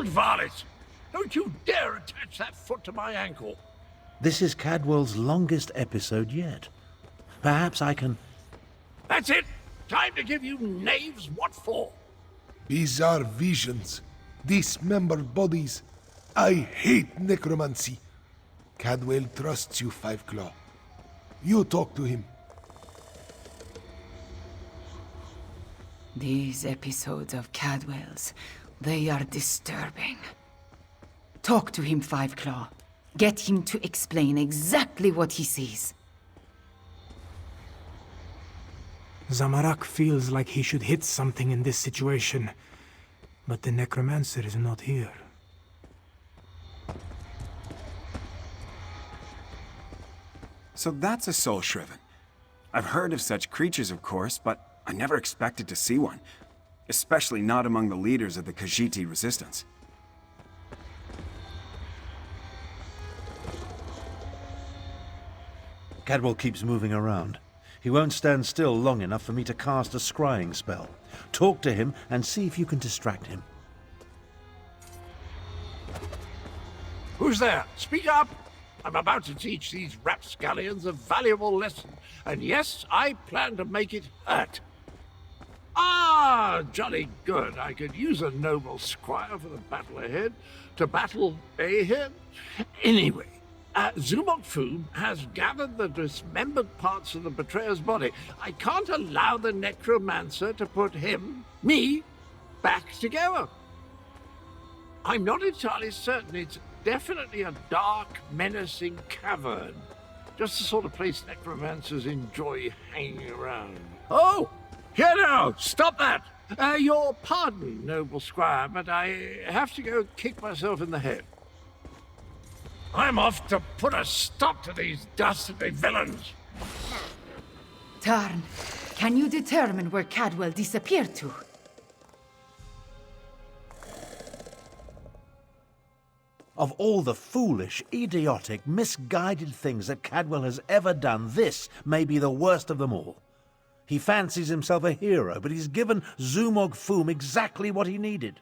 old varlet! Don't you dare attach that foot to my ankle! This is Cadwell's longest episode yet. Perhaps I can... That's it! Time to give you knaves what for! Bizarre visions. Dismembered bodies. I hate necromancy. Cadwell trusts you, Five Claw. You talk to him. These episodes of Cadwell's, they are disturbing. Talk to him, Five Claw. Get him to explain exactly what he sees. Zamorak feels like he should hit something in this situation, but the necromancer is not here. So that's a soul shriven. I've heard of such creatures, of course, but I never expected to see one. Especially not among the leaders of the Khajiit resistance. Cadwell keeps moving around. He won't stand still long enough for me to cast a scrying spell. Talk to him and see if you can distract him. Who's there? Speak up! I'm about to teach these rapscallions a valuable lesson, and yes, I plan to make it hurt. Ah, jolly good. I could use a noble squire for the battle ahead. To battle Ahead? Anyway, Zumok Foom has gathered the dismembered parts of the betrayer's body. I can't allow the necromancer to put me, back together. I'm not entirely certain. It's definitely a dark, menacing cavern. Just the sort of place necromancers enjoy hanging around. Oh! Here now! Stop that! Your pardon, noble squire, but I have to go kick myself in the head. I'm off to put a stop to these dastardly villains! Tarn, can you determine where Cadwell disappeared to? Of all the foolish, idiotic, misguided things that Cadwell has ever done, this may be the worst of them all. He fancies himself a hero, but he's given Zumog Foom exactly what he needed.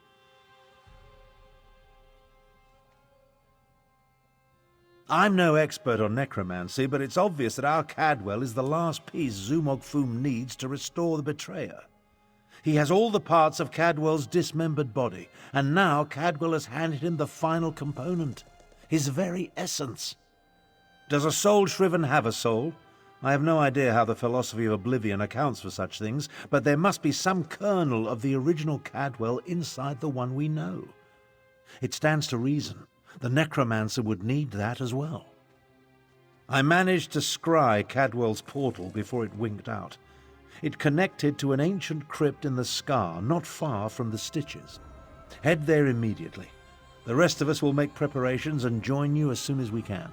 I'm no expert on necromancy, but it's obvious that our Cadwell is the last piece Zumog Foom needs to restore the betrayer. He has all the parts of Cadwell's dismembered body, and now Cadwell has handed him the final component, his very essence. Does a soul shriven have a soul? I have no idea how the philosophy of oblivion accounts for such things, but there must be some kernel of the original Cadwell inside the one we know. It stands to reason the necromancer would need that as well. I managed to scry Cadwell's portal before it winked out. It connected to an ancient crypt in the Scar, not far from the Stitches. Head there immediately. The rest of us will make preparations and join you as soon as we can.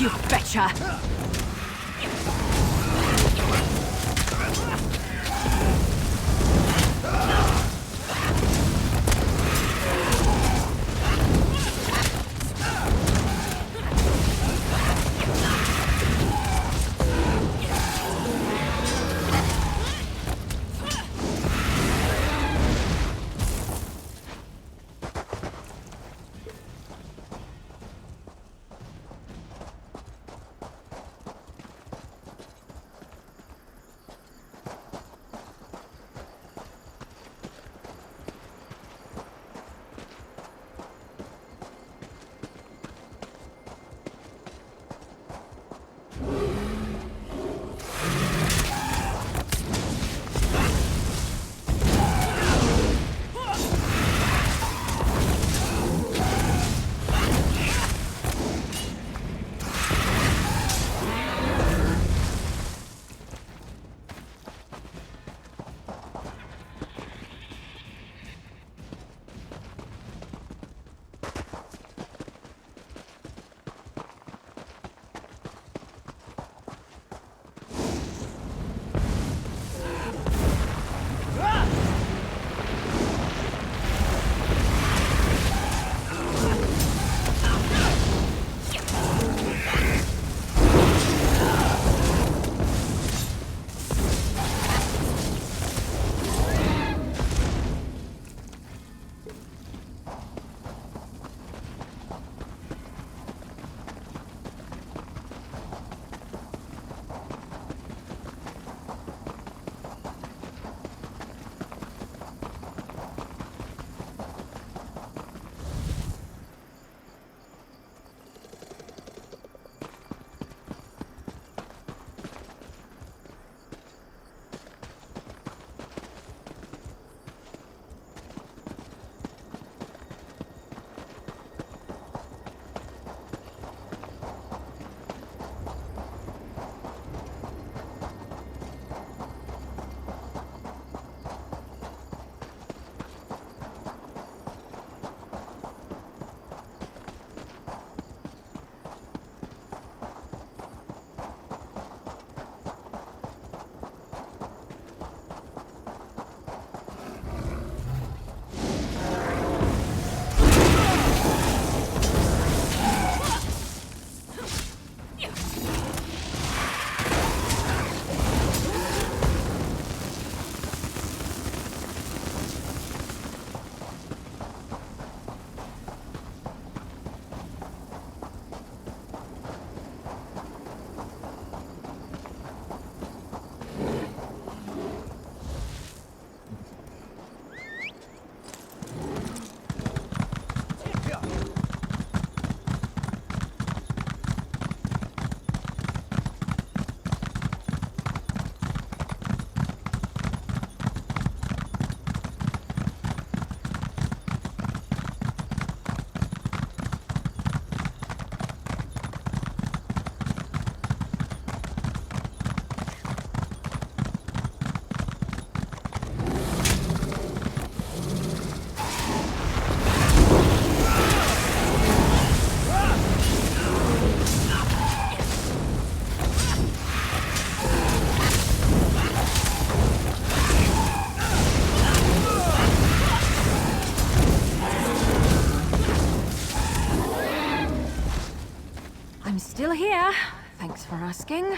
you betcha! I'm still here. Thanks for asking.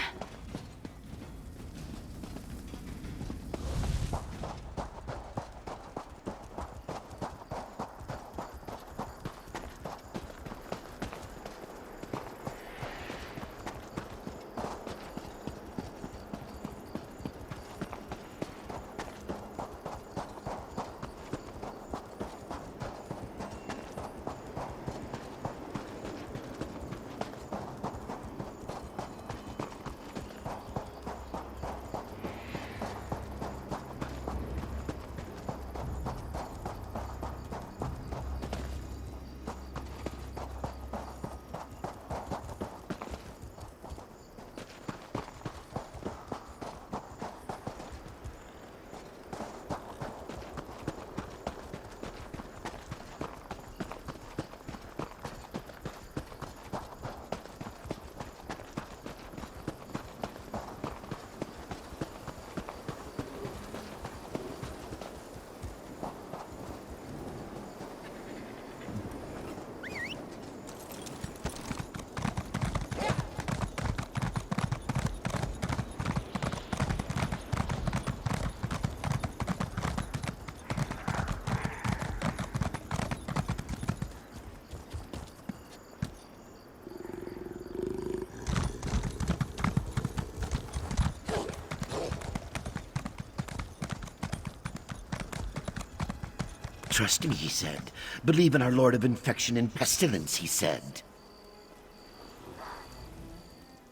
Trust me, he said. Believe in our Lord of Infection and Pestilence, he said.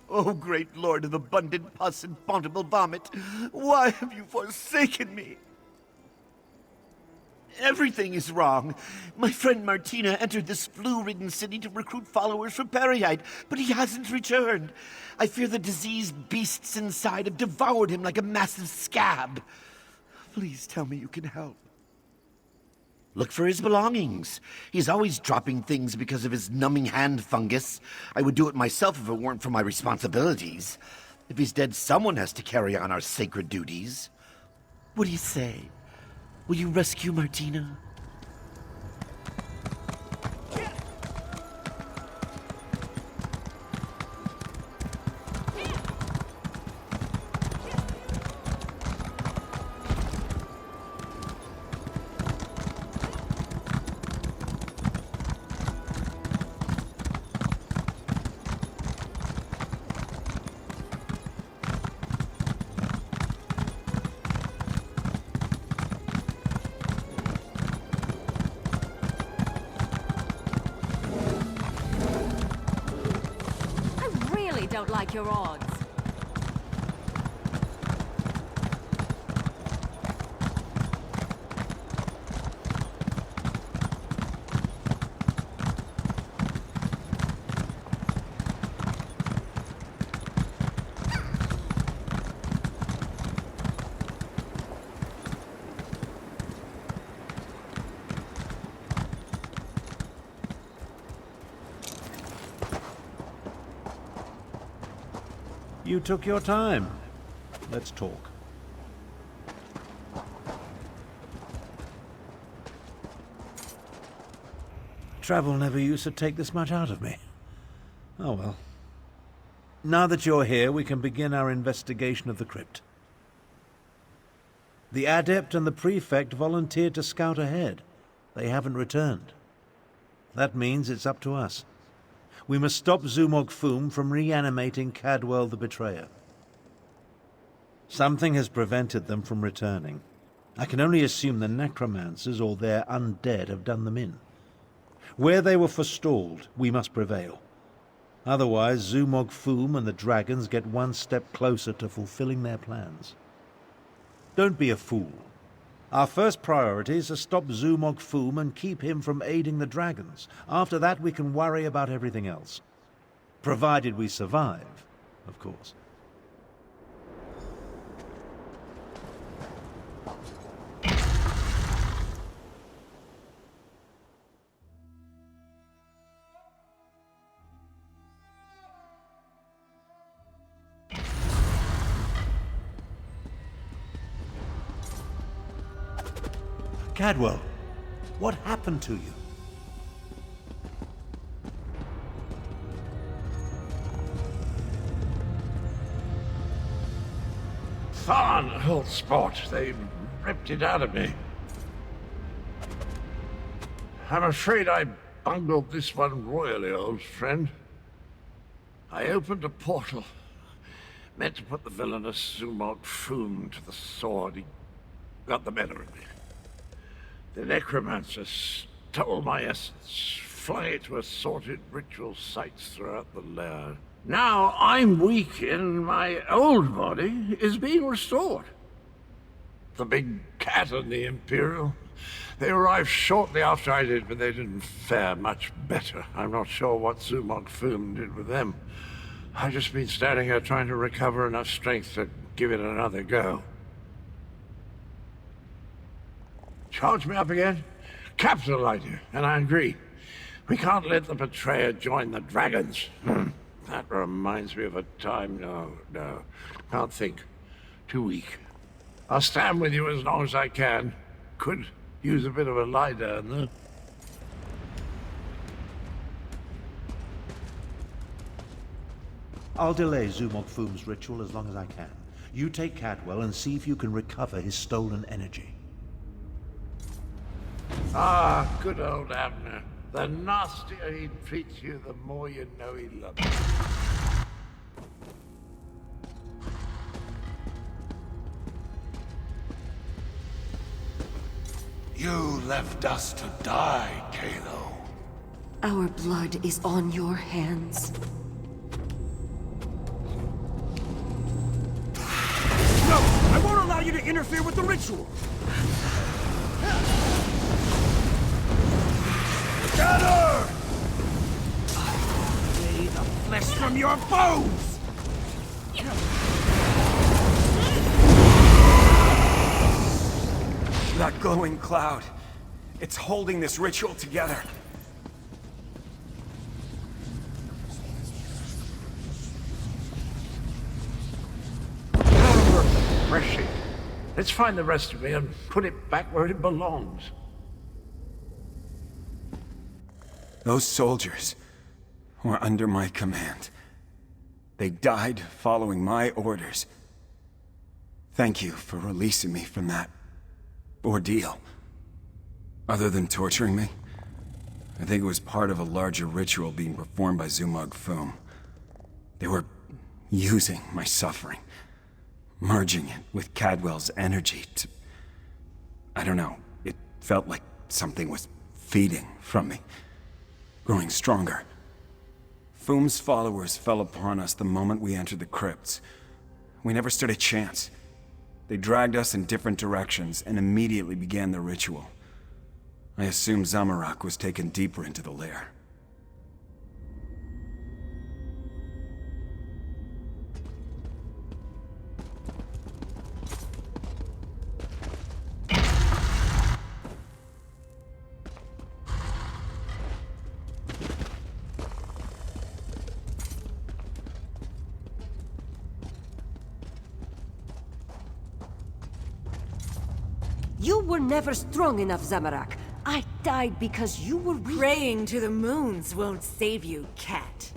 Oh, great Lord of abundant pus and bountiful vomit, why have you forsaken me? Everything is wrong. My friend Martina entered this flu-ridden city to recruit followers for Peryite, but he hasn't returned. I fear the diseased beasts inside have devoured him like a massive scab. Please tell me you can help. Look for his belongings. He's always dropping things because of his numbing hand fungus. I would do it myself if it weren't for my responsibilities. If he's dead, someone has to carry on our sacred duties. What do you say? Will you rescue Martina? Don't like your odds. You took your time. Let's talk. Travel never used to take this much out of me. Oh well. Now that you're here, we can begin our investigation of the crypt. The Adept and the Prefect volunteered to scout ahead. They haven't returned. That means it's up to us. We must stop Zumog Foom from reanimating Cadwell the Betrayer. Something has prevented them from returning. I can only assume the necromancers or their undead have done them in. Where they were forestalled, we must prevail. Otherwise, Zumog Foom and the dragons get one step closer to fulfilling their plans. Don't be a fool. Our first priority is to stop Zumog Foom and keep him from aiding the dragons. After that, we can worry about everything else. Provided we survive, of course. Cadwell, what happened to you? Thorn, old sport. They ripped it out of me. I'm afraid I bungled this one royally, old friend. I opened a portal. Meant to put the villainous Zumog Foom to the sword. He got the better of me. The necromancer stole my essence, flung it to assorted ritual sites throughout the lair. Now I'm weak and my old body is being restored. The big cat and the Imperial, they arrived shortly after I did, but they didn't fare much better. I'm not sure what Zumog Foom did with them. I've just been standing here trying to recover enough strength to give it another go. Charge me up again? Capital idea, and I agree. We can't let the Betrayer join the dragons. That reminds me of a time. No. Can't think. Too weak. I'll stand with you as long as I can. Could use a bit of a lie down, though. I'll delay Zumog Foom's ritual as long as I can. You take Cadwell and see if you can recover his stolen energy. Ah, good old Abner. The nastier he treats you, the more you know he loves you. You left us to die, Kalo. Our blood is on your hands. No! I won't allow you to interfere with the ritual! Gather! Lay the flesh from your bones! That glowing cloud. It's holding this ritual together. Refreshing. Let's find the rest of it and put it back where it belongs. Those soldiers were under my command. They died following my orders. Thank you for releasing me from that ordeal. Other than torturing me, I think it was part of a larger ritual being performed by Zumog Foom. They were using my suffering, merging it with Cadwell's energy to... I don't know, it felt like something was feeding from me, growing stronger. Foom's followers fell upon us the moment we entered the crypts. We never stood a chance. They dragged us in different directions and immediately began the ritual. I assume Zamorak was taken deeper into the lair. You were never strong enough, Zamorak. I died because you were weak. Praying to the moons won't save you, cat.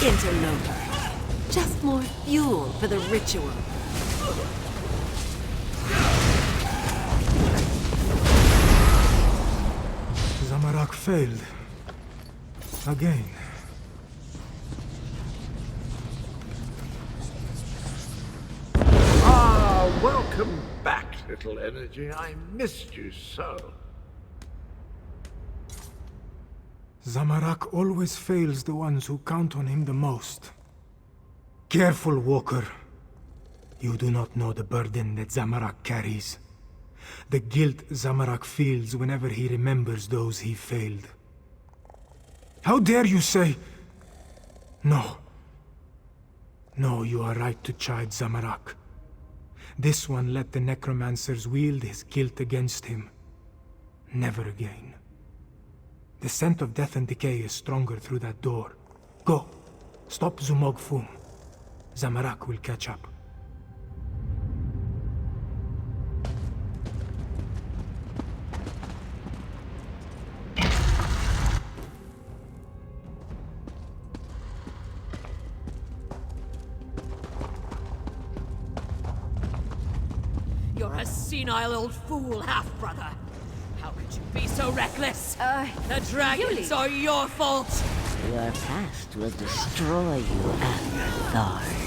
Interloper. Just more fuel for the ritual. Zamorak failed. Again. Ah, welcome back, little energy. I missed you so. Zamorak always fails the ones who count on him the most. Careful, Walker. You do not know the burden that Zamorak carries. The guilt Zamorak feels whenever he remembers those he failed. How dare you say... No. No, you are right to chide Zamorak. This one let the necromancers wield his guilt against him. Never again. The scent of death and decay is stronger through that door. Go. Stop Zumog Foom. Zamorak will catch up. You're a senile old fool, half-brother. How could you be so reckless? The dragons are your fault! Your past will destroy you, Thorn.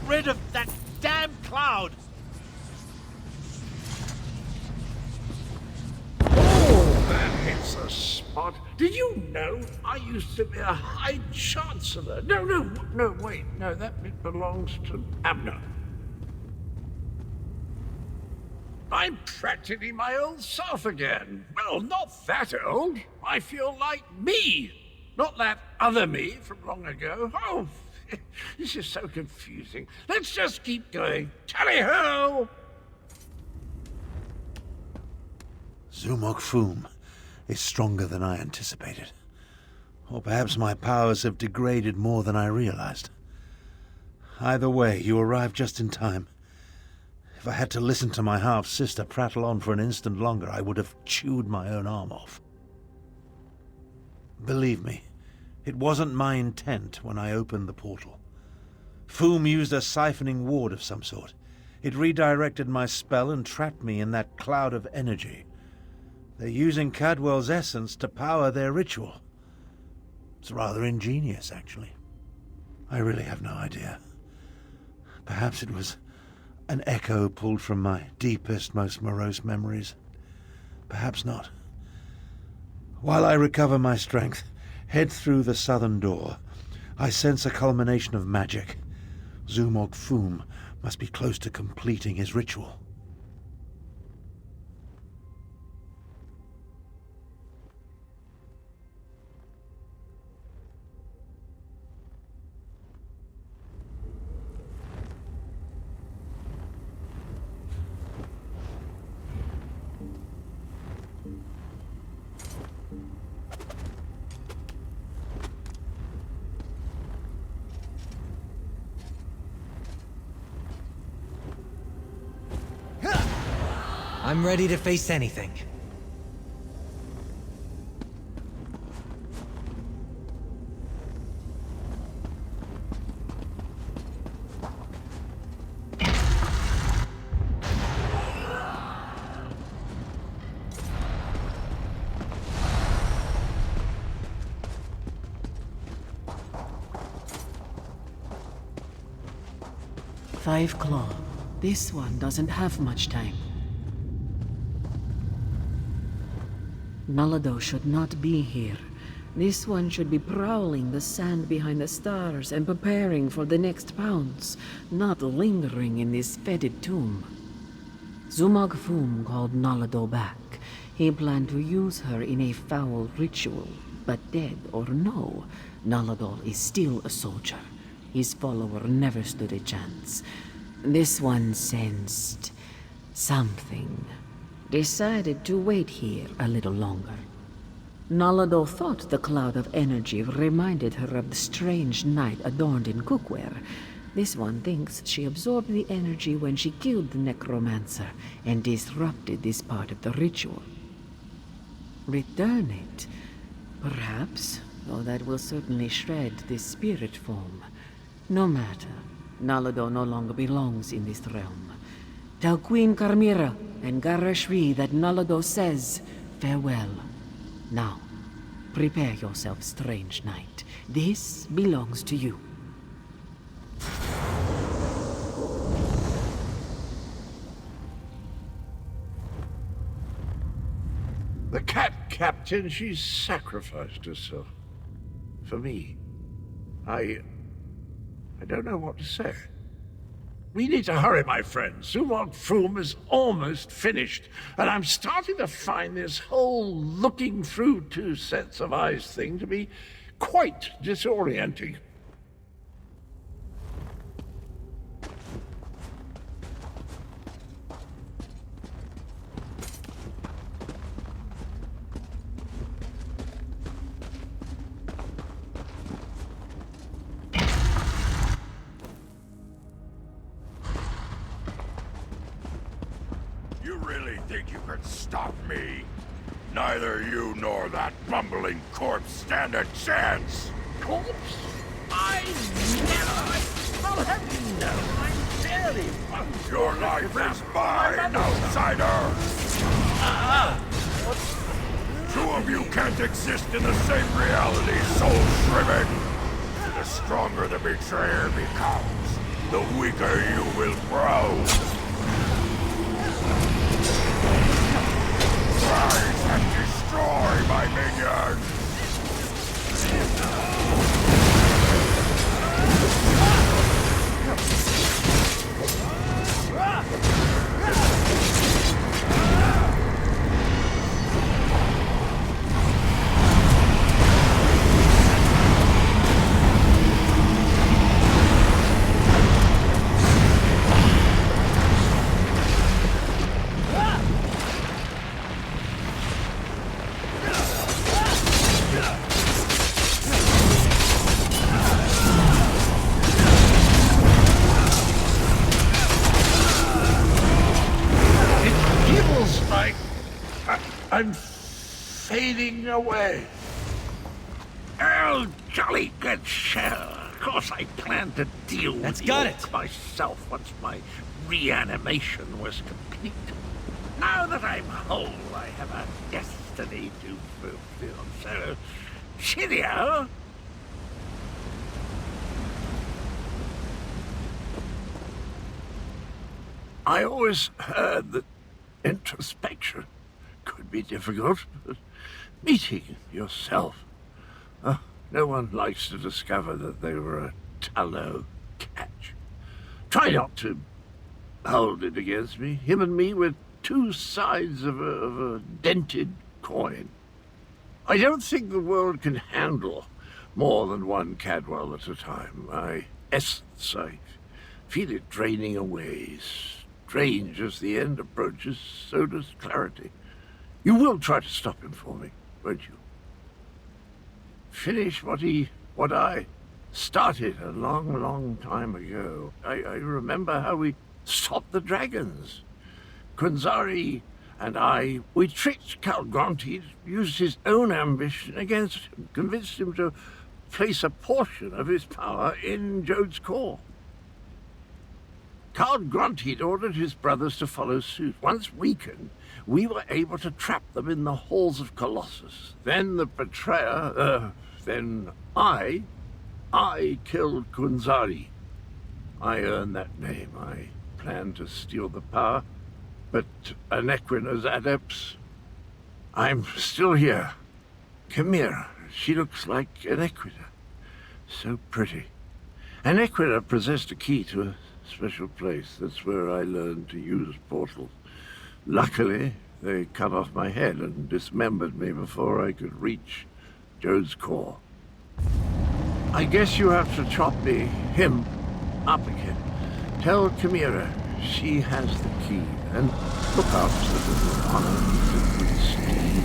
Rid of that damn cloud! Oh, that hits the spot. Did you know I used to be a High Chancellor? No, wait. No, that bit belongs to Abner. I'm practically my old self again. Well, not that old. I feel like me. Not that other me from long ago. Oh, this is so confusing. Let's just keep going. Tally-ho! Zumog Foom is stronger than I anticipated. Or perhaps my powers have degraded more than I realized. Either way, you arrived just in time. If I had to listen to my half-sister prattle on for an instant longer, I would have chewed my own arm off. Believe me, it wasn't my intent when I opened the portal. Foom used a siphoning ward of some sort. It redirected my spell and trapped me in that cloud of energy. They're using Cadwell's essence to power their ritual. It's rather ingenious, actually. I really have no idea. Perhaps it was an echo pulled from my deepest, most morose memories. Perhaps not. While I recover my strength, head through the southern door, I sense a culmination of magic. Zumog Foom must be close to completing his ritual. I'm ready to face anything. Five Claw. This one doesn't have much time. Nalado should not be here. This one should be prowling the sand behind the stars and preparing for the next pounce, not lingering in this fetid tomb. Zumog Foom called Nalado back. He planned to use her in a foul ritual, but dead or no, Nalado is still a soldier. His follower never stood a chance. This one sensed something. Decided to wait here a little longer. Nalado thought the cloud of energy reminded her of the strange night adorned in cookware. This one thinks she absorbed the energy when she killed the necromancer and disrupted this part of the ritual. Return it, perhaps, though that will certainly shred this spirit form. No matter, Nalado no longer belongs in this realm. Tell Queen Carmira and Garashri that Nalado says farewell. Now, prepare yourself, strange knight. This belongs to you. The cat captain, she's sacrificed herself. For me. I don't know what to say. We need to hurry, my friend. Zumog Foom is almost finished, and I'm starting to find this whole looking through two sets of eyes thing to be quite disorienting. Think you could stop me? Neither you nor that bumbling corpse stand a chance! Corpse? I never! I'll have you know, I'm very fun. Your life is mine, outsider! Two of you can't exist in the same reality, soul-shriven! The stronger the betrayer becomes, the weaker you will grow! Rise and destroy my minions! draining away. Oh, jolly good shell. Of course I plan to deal with you myself once my reanimation was complete. Now that I'm whole, I have a destiny to fulfill. So, cheerio! I always heard that introspection could be difficult, but meeting yourself, no one likes to discover that they were a tallow catch. Try not to hold it against me. Him and me were two sides of a dented coin. I don't think the world can handle more than one Cadwell at a time. My essence, I feel it draining away. Strange as the end approaches, so does clarity. You will try to stop him for me, won't you? Finish what I started a long, long time ago. I remember how we stopped the dragons. Quinzari and we tricked Calgronti, used his own ambition against him, convinced him to place a portion of his power in Jode's core. Calgronti ordered his brothers to follow suit. Once weakened, we were able to trap them in the halls of Colossus. Then the betrayer, then I killed Quinzari. I earned that name. I planned to steal the power, but Anequina's adepts... I'm still here. Chimera, she looks like Anequina. So pretty. Anequina possessed a key to a special place. That's where I learned to use portals. Luckily, they cut off my head and dismembered me before I could reach Jode's core. I guess you have to chop him up again. Tell Chimera she has the key, and look out for the little honor to Steve.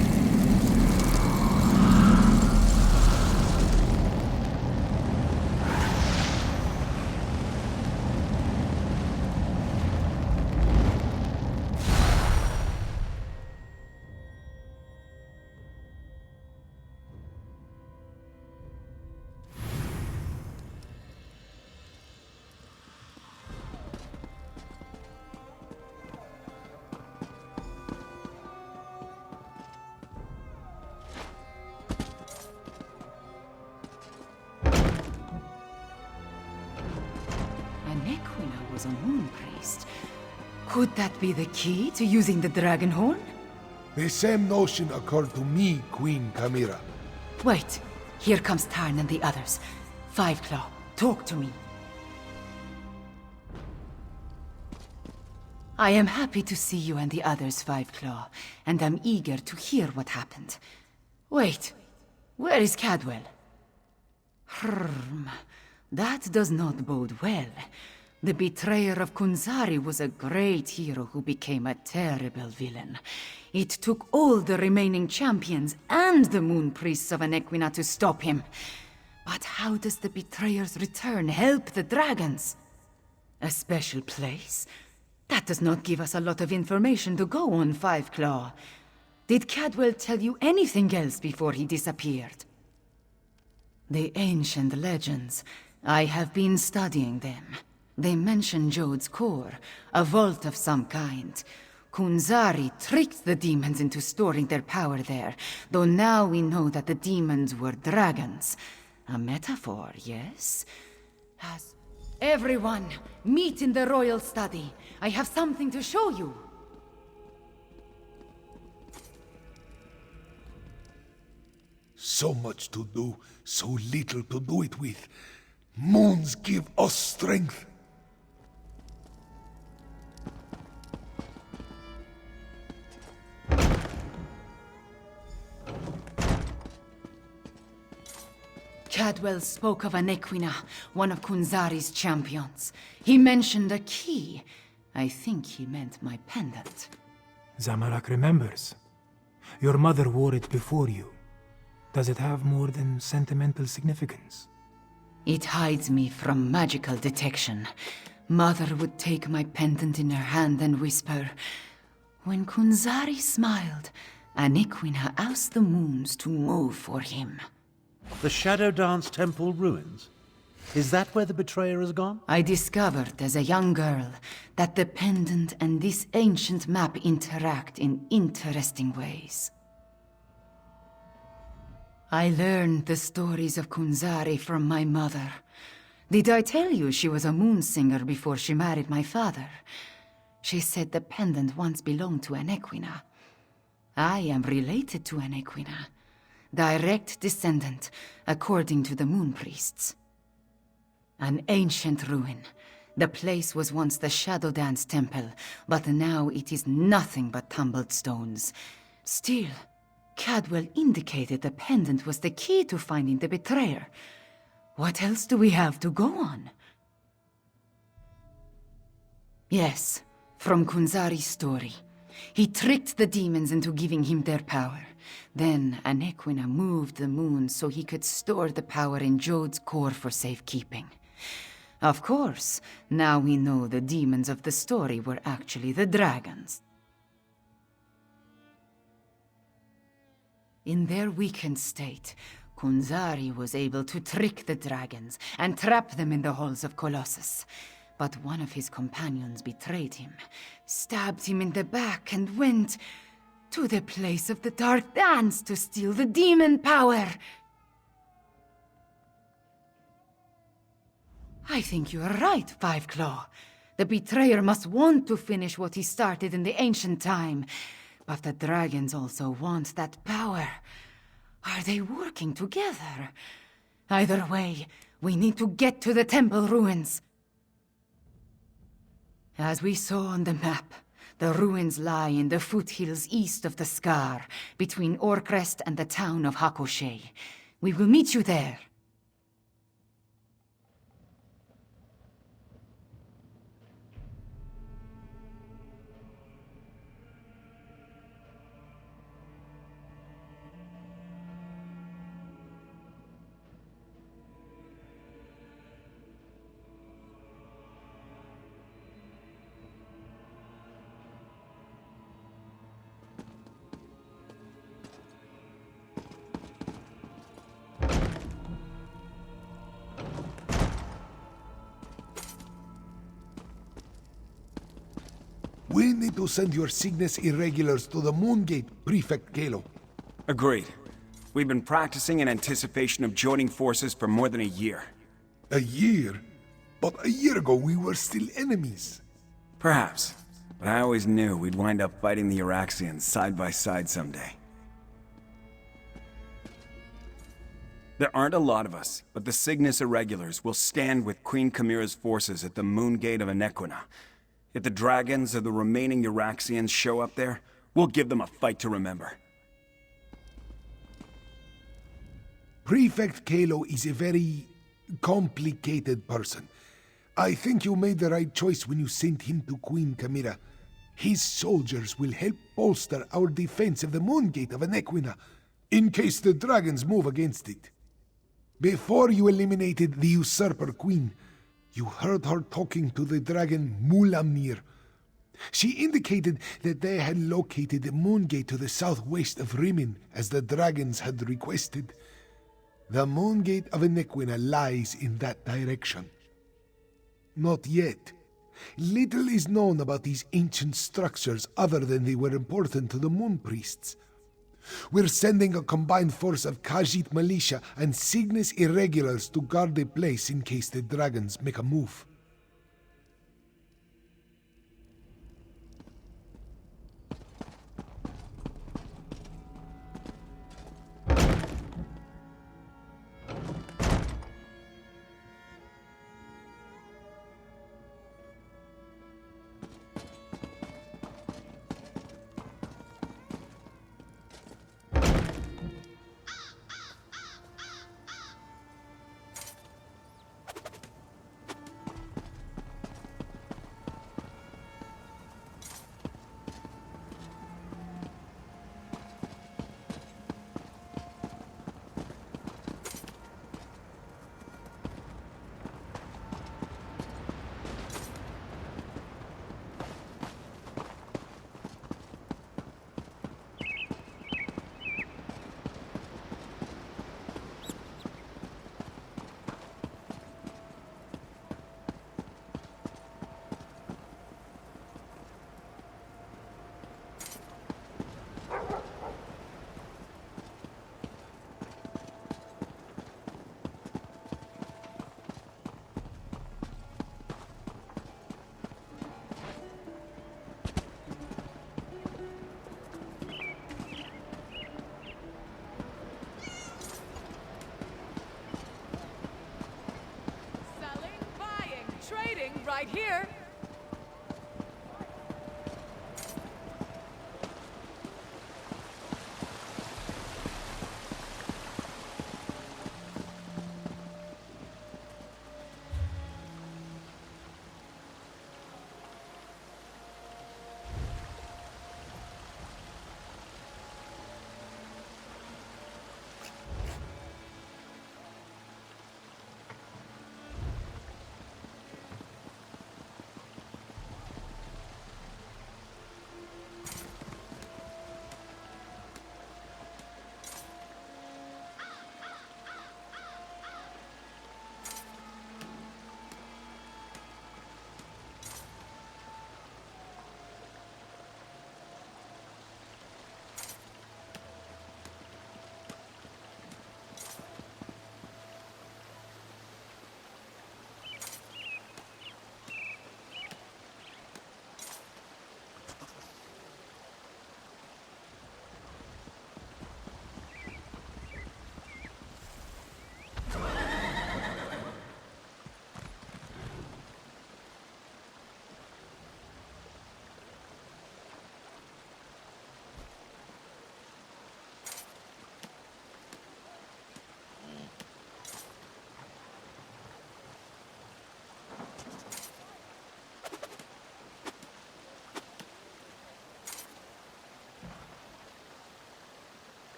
Anequina was a moon priest. Could that be the key to using the dragon horn? The same notion occurred to me, Queen Chimera. Wait, here comes Tarn and the others. Five Claw, talk to me. I am happy to see you and the others, Five Claw, and I'm eager to hear what happened. Wait, where is Cadwell? That does not bode well. The betrayer of Quinzari was a great hero who became a terrible villain. It took all the remaining champions and the moon priests of Anequina to stop him. But how does the betrayer's return help the dragons? A special place? That does not give us a lot of information to go on, Five Claw. Did Cadwell tell you anything else before he disappeared? The ancient legends. I have been studying them. They mention Jode's core, a vault of some kind. Quinzari tricked the demons into storing their power there, though now we know that the demons were dragons. A metaphor, yes? Everyone, meet in the royal study. I have something to show you. So much to do, so little to do it with. Moons give us strength. Cadwell spoke of Anequina, one of Quinzari's champions. He mentioned a key. I think he meant my pendant. Zamorak remembers. Your mother wore it before you. Does it have more than sentimental significance? It hides me from magical detection. Mother would take my pendant in her hand and whisper, "When Quinzari smiled, Aniquina asked the moons to move for him. The Shadow Dance Temple ruins? Is that where the betrayer has gone? I discovered as a young girl that the pendant and this ancient map interact in interesting ways. I learned the stories of Kunzari from my mother. Did I tell you she was a moon singer before she married my father? She said the pendant once belonged to Aniquina. I am related to Aniquina. Direct descendant, according to the moon priests. An ancient ruin. The place was once the Shadow Dance Temple, but now it is nothing but tumbled stones. Still, Cadwell indicated the pendant was the key to finding the betrayer. What else do we have to go on? Yes, from Kunzari's story. He tricked the demons into giving him their power. Then Aniquina moved the moon so he could store the power in Jode's core for safekeeping. Of course, now we know the demons of the story were actually the dragons. In their weakened state, Kunzari was able to trick the dragons and trap them in the halls of Colossus. But one of his companions betrayed him, stabbed him in the back, and went to the place of the Dark Dance to steal the demon power. I think you are right, Fiveclaw. The betrayer must want to finish what he started in the ancient time. But the dragons also want that power. Are they working together? Either way, we need to get to the temple ruins. As we saw on the map, the ruins lie in the foothills east of the Scar, between Orcrest and the town of Hakoshe. We will meet you there. We need to send your Cygnus Irregulars to the Moongate, Prefect Kalo. Agreed. We've been practicing in anticipation of joining forces for more than a year. A year? But a year ago we were still enemies. Perhaps. But I always knew we'd wind up fighting the Iraxians side by side someday. There aren't a lot of us, but the Cygnus Irregulars will stand with Queen Chimera's forces at the Moongate of Aniquina. If the dragons or the remaining Iraxians show up there, we'll give them a fight to remember. Prefect Kalo is a very complicated person. I think you made the right choice when you sent him to Queen Chimera. His soldiers will help bolster our defense of the Moongate of Aniquina, in case the dragons move against it. Before you eliminated the Usurper Queen, you heard her talking to the dragon Mulamnir. She indicated that they had located the Moongate to the southwest of Rimin, as the dragons had requested. The Moongate of Aniquina lies in that direction. Not yet. Little is known about these ancient structures other than they were important to the Moon Priests. We're sending a combined force of Khajiit militia and Cygnus Irregulars to guard the place in case the dragons make a move. right here.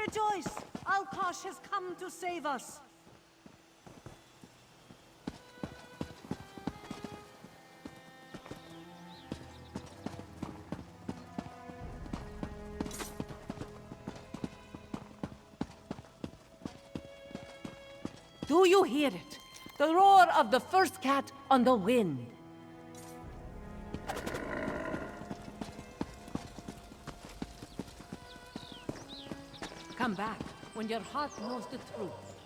Rejoice! Alkosh has come to save us! Do you hear it? The roar of the first cat on the wind. Come back when your heart knows the truth.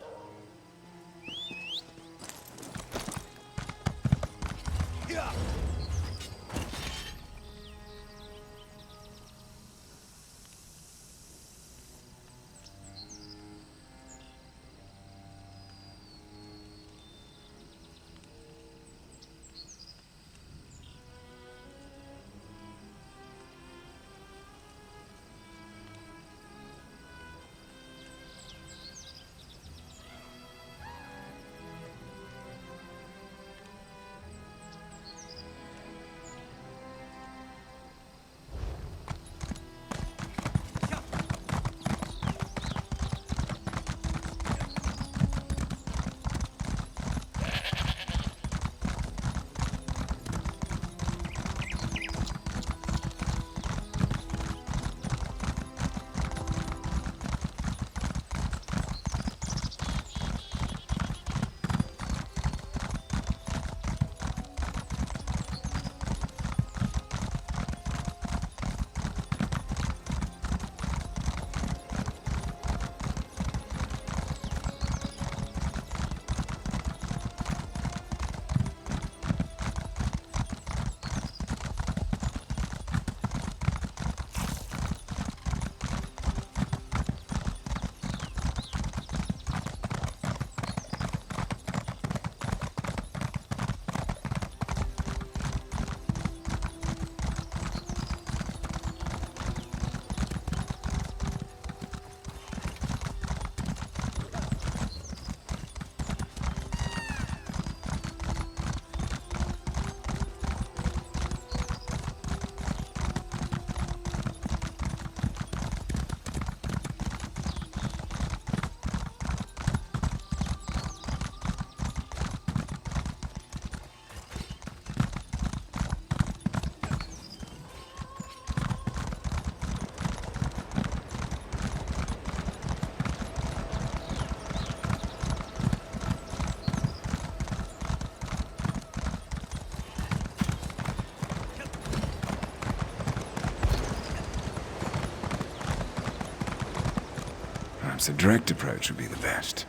Perhaps a direct approach would be the best.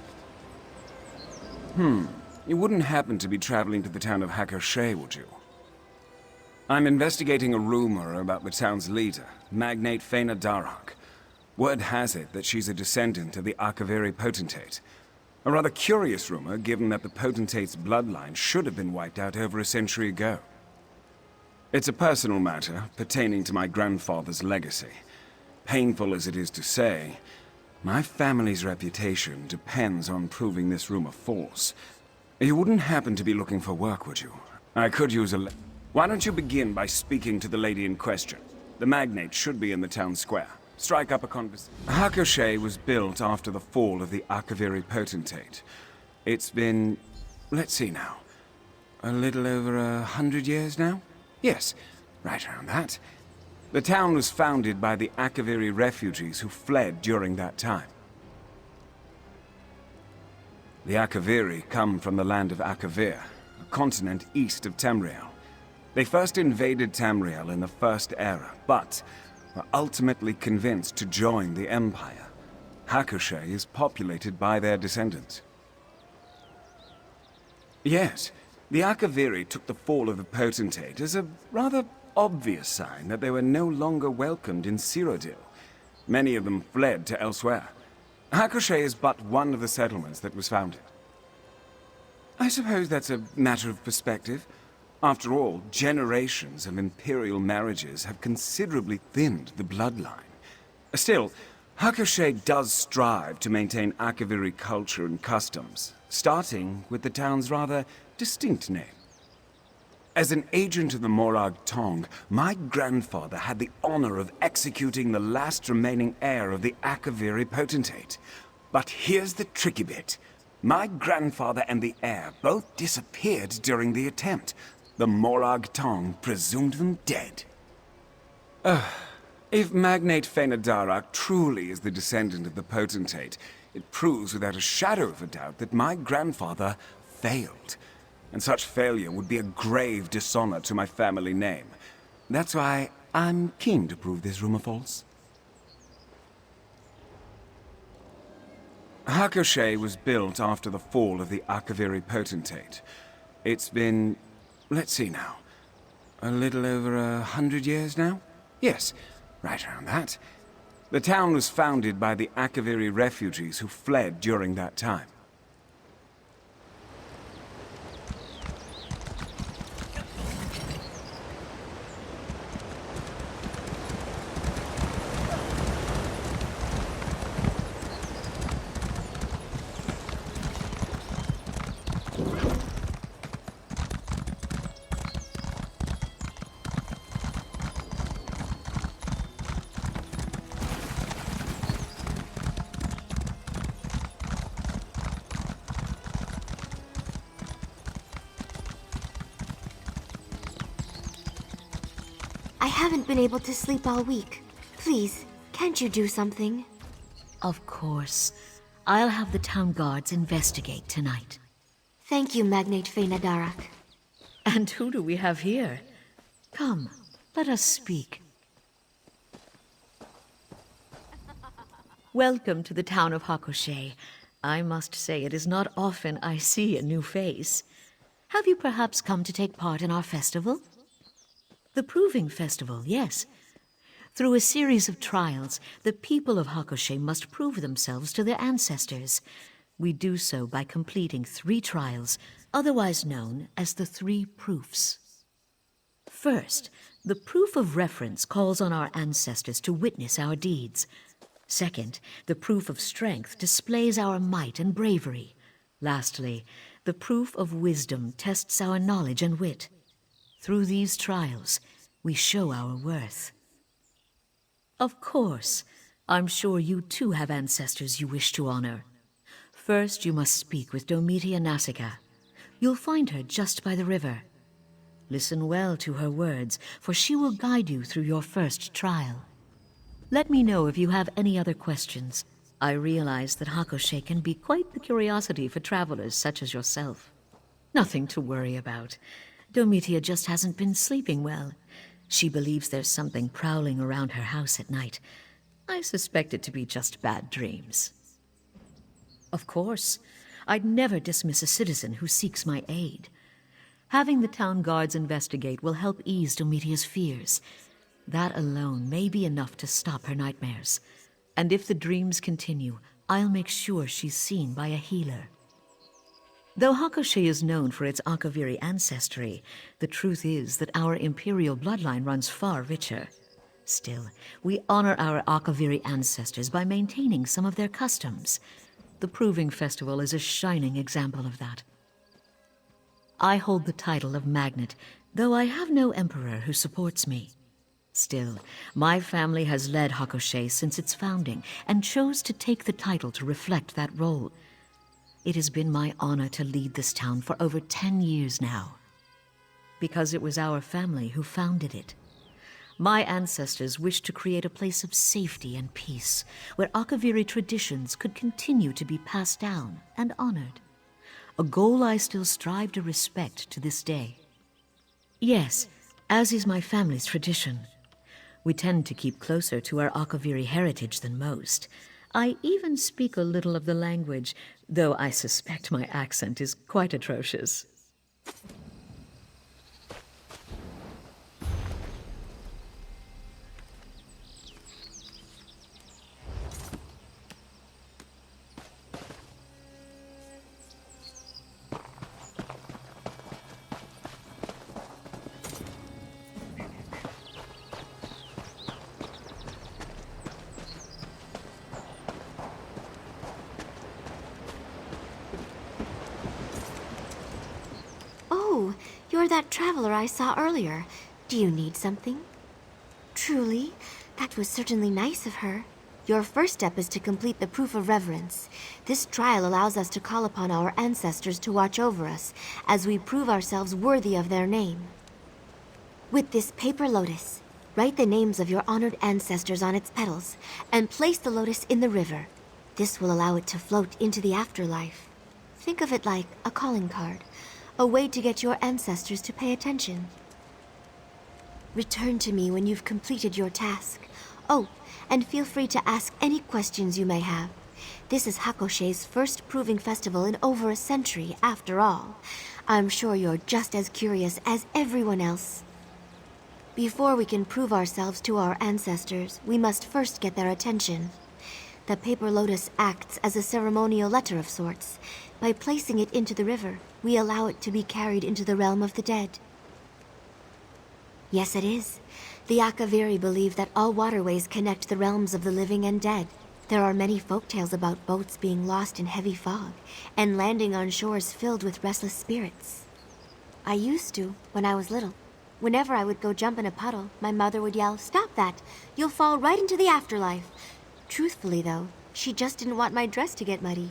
You wouldn't happen to be traveling to the town of Hakoshey, would you? I'm investigating a rumor about the town's leader, Magnate Faina Darak. Word has it that she's a descendant of the Akaviri potentate. A rather curious rumor, given that the potentate's bloodline should have been wiped out over a century ago. It's a personal matter pertaining to my grandfather's legacy. Painful as it is to say, my family's reputation depends on proving this rumor false. You wouldn't happen to be looking for work, would you? I could use a... Why don't you begin by speaking to the lady in question? The magnate should be in the town square. Strike up a conversation. Hakoshey was built after the fall of the Akaviri potentate. It's been... let's see now. A little over 100 years now? Yes, right around that. The town was founded by the Akaviri refugees who fled during that time. The Akaviri come from the land of Akavir, a continent east of Tamriel. They first invaded Tamriel in the First Era, but were ultimately convinced to join the Empire. Hakoshey is populated by their descendants. Yes, the Akaviri took the fall of the potentate as a rather obvious sign that they were no longer welcomed in Cyrodiil. Many of them fled to elsewhere. Hakoshey is but one of the settlements that was founded. I suppose that's a matter of perspective. After all, generations of imperial marriages have considerably thinned the bloodline. Still, Hakoshey does strive to maintain Akaviri culture and customs, starting with the town's rather distinct name. As an agent of the Morag Tong, my grandfather had the honor of executing the last remaining heir of the Akaviri potentate. But here's the tricky bit. My grandfather and the heir both disappeared during the attempt. The Morag Tong presumed them dead. If Magnate Faina Darak truly is the descendant of the potentate, it proves without a shadow of a doubt that my grandfather failed. And such failure would be a grave dishonor to my family name. That's why I'm keen to prove this rumor false. Hakoshey was built after the fall of the Akaviri potentate. It's been... let's see now. A little over 100 years now? Yes, right around that. The town was founded by the Akaviri refugees who fled during that time. I haven't been able to sleep all week. Please, can't you do something? Of course. I'll have the town guards investigate tonight. Thank you, Magnate Faina Darak. And who do we have here? Come, let us speak. Welcome to the town of Hakoshey. I must say it is not often I see a new face. Have you perhaps come to take part in our festival? The Proving Festival, yes. Through a series of trials, the people of Hakoshey must prove themselves to their ancestors. We do so by completing 3 trials, otherwise known as the 3 proofs. First, the proof of reference calls on our ancestors to witness our deeds. Second, the proof of strength displays our might and bravery. Lastly, the proof of wisdom tests our knowledge and wit. Through these trials, we show our worth. Of course, I'm sure you too have ancestors you wish to honor. First, you must speak with Domitia Nasica. You'll find her just by the river. Listen well to her words, for she will guide you through your first trial. Let me know if you have any other questions. I realize that Hakoshey can be quite the curiosity for travelers such as yourself. Nothing to worry about. Domitia just hasn't been sleeping well. She believes there's something prowling around her house at night. I suspect it to be just bad dreams. Of course. I'd never dismiss a citizen who seeks my aid. Having the town guards investigate will help ease Domitia's fears. That alone may be enough to stop her nightmares. And if the dreams continue, I'll make sure she's seen by a healer. Though Hakushe is known for its Akaviri ancestry, the truth is that our imperial bloodline runs far richer. Still, we honor our Akaviri ancestors by maintaining some of their customs. The Proving Festival is a shining example of that. I hold the title of Magnet, though I have no emperor who supports me. Still, my family has led Hakushe since its founding, and chose to take the title to reflect that role. It has been my honor to lead this town for over 10 years now, because it was our family who founded it. My ancestors wished to create a place of safety and peace, where Akaviri traditions could continue to be passed down and honored. A goal I still strive to respect to this day. Yes, as is my family's tradition. We tend to keep closer to our Akaviri heritage than most. I even speak a little of the language, though I suspect my accent is quite atrocious. Oh, you're that traveler I saw earlier. Do you need something? Truly? That was certainly nice of her. Your first step is to complete the Proof of Reverence. This trial allows us to call upon our ancestors to watch over us, as we prove ourselves worthy of their name. With this paper lotus, write the names of your honored ancestors on its petals, and place the lotus in the river. This will allow it to float into the afterlife. Think of it like a calling card, a way to get your ancestors to pay attention. Return to me when you've completed your task. Oh, and feel free to ask any questions you may have. This is Hakushe's first Proving Festival in over a century, after all. I'm sure you're just as curious as everyone else. Before we can prove ourselves to our ancestors, we must first get their attention. The paper lotus acts as a ceremonial letter of sorts. By placing it into the river, we allow it to be carried into the realm of the dead. Yes, it is. The Akaviri believe that all waterways connect the realms of the living and dead. There are many folktales about boats being lost in heavy fog, and landing on shores filled with restless spirits. I used to, when I was little. Whenever I would go jump in a puddle, my mother would yell, "Stop that! You'll fall right into the afterlife." Truthfully, though, she just didn't want my dress to get muddy.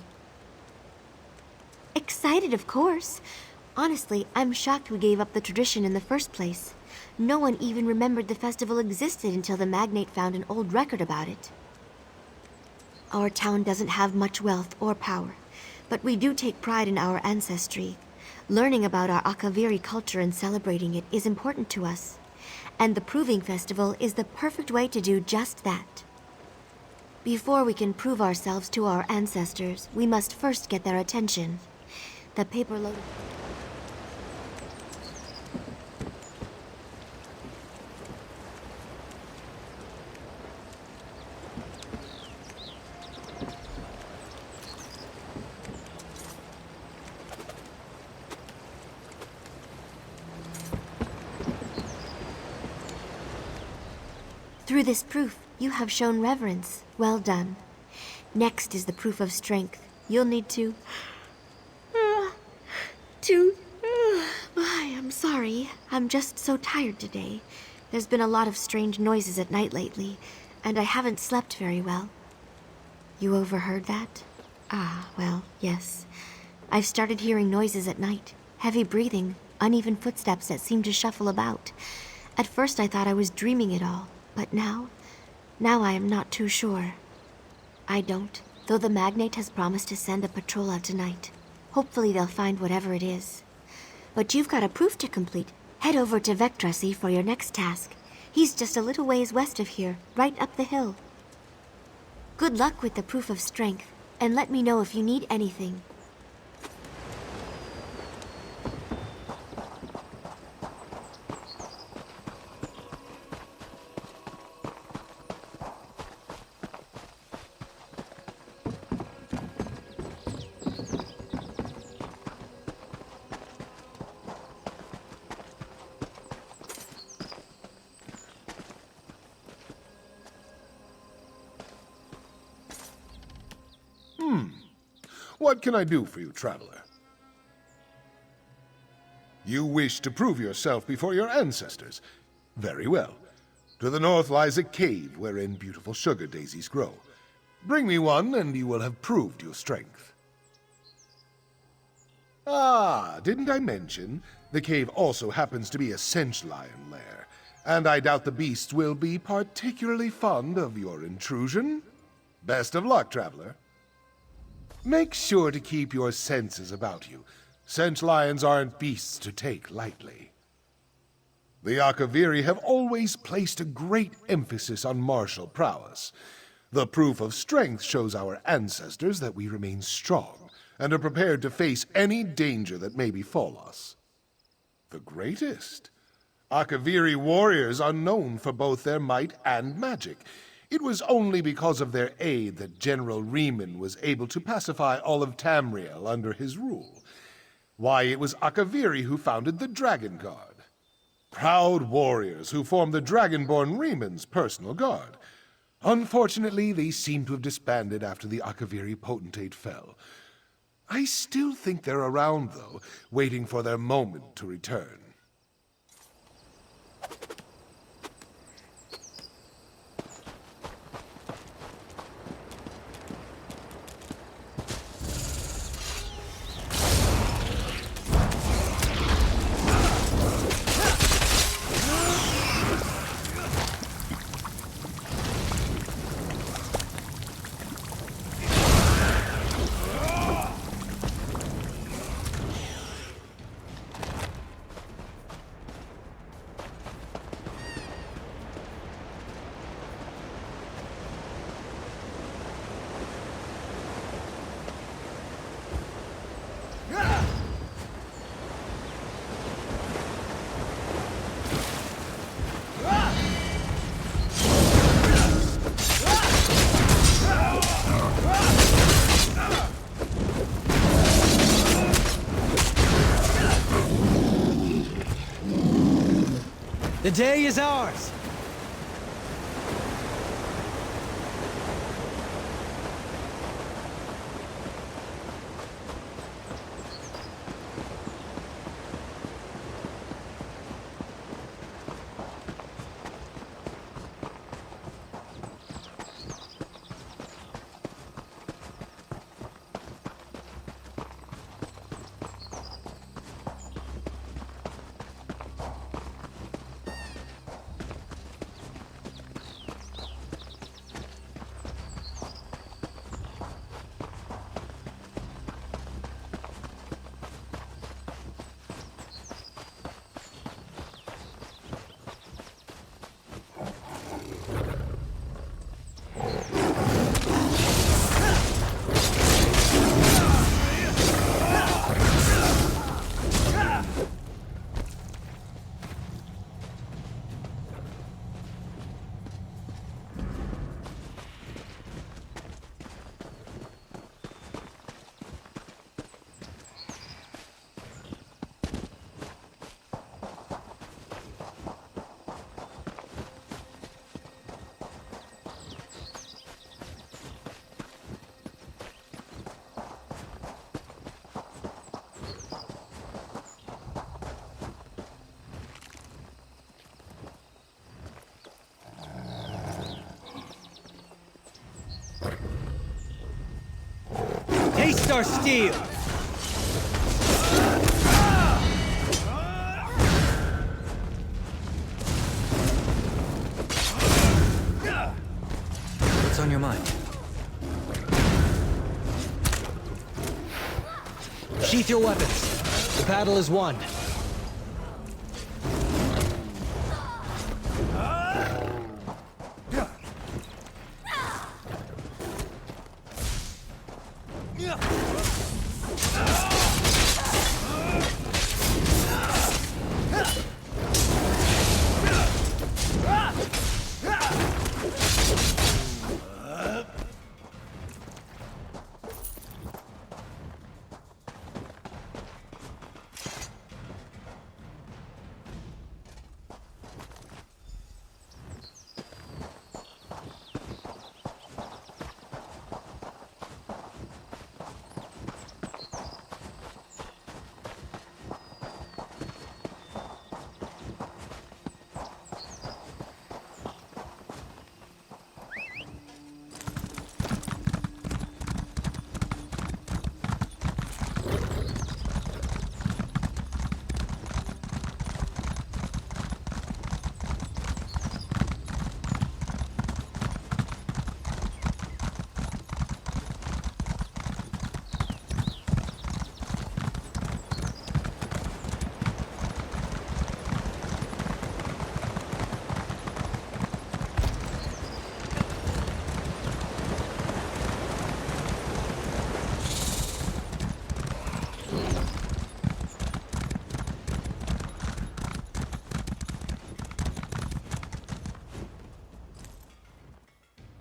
Excited, of course. Honestly, I'm shocked we gave up the tradition in the first place. No one even remembered the festival existed until the magnate found an old record about it. Our town doesn't have much wealth or power, but we do take pride in our ancestry. Learning about our Akaviri culture and celebrating it is important to us. And the Proving Festival is the perfect way to do just that. Before we can prove ourselves to our ancestors, we must first get their attention. The paper lotus... Through this proof, you have shown reverence. Well done. Next is the proof of strength. You'll need to... I'm sorry. I'm just so tired today. There's been a lot of strange noises at night lately, and I haven't slept very well. You overheard that? Ah, well, yes. I've started hearing noises at night. Heavy breathing, uneven footsteps that seem to shuffle about. At first I thought I was dreaming it all, but now I am not too sure. I don't, though the magnate has promised to send a patrol out tonight. Hopefully they'll find whatever it is. But you've got a proof to complete. Head over to Vectrasi for your next task. He's just a little ways west of here, right up the hill. Good luck with the proof of strength. and let me know if you need anything. What can I do for you, traveler? You wish to prove yourself before your ancestors. Very well. To the north lies a cave wherein beautiful sugar daisies grow. Bring me one, and you will have proved your strength. Ah, didn't I mention? The cave also happens to be a Sench lion lair, and I doubt the beasts will be particularly fond of your intrusion. Best of luck, traveler. Make sure to keep your senses about you. Sench lions aren't beasts to take lightly. The Akaviri have always placed a great emphasis on martial prowess. The proof of strength shows our ancestors that we remain strong and are prepared to face any danger that may befall us. The greatest. Akaviri warriors are known for both their might and magic. It was only because of their aid that General Riemann was able to pacify all of Tamriel under his rule. Why, it was Akaviri who founded the Dragon Guard. Proud warriors who formed the Dragonborn Riemann's personal guard. Unfortunately, they seem to have disbanded after the Akaviri potentate fell. I still think they're around, though, waiting for their moment to return. The day is ours! Taste our steel! What's on your mind? Sheath your weapons. The battle is won.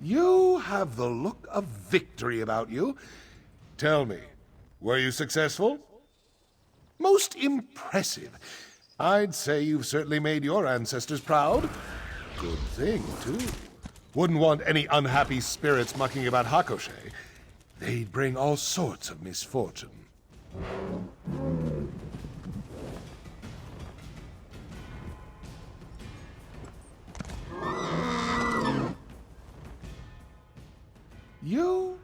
You have the look of victory about you. Tell me, were you successful? Most impressive. I'd say you've certainly made your ancestors proud. Good thing, too. Wouldn't want any unhappy spirits mucking about Hakoshei. They'd bring all sorts of misfortune. You?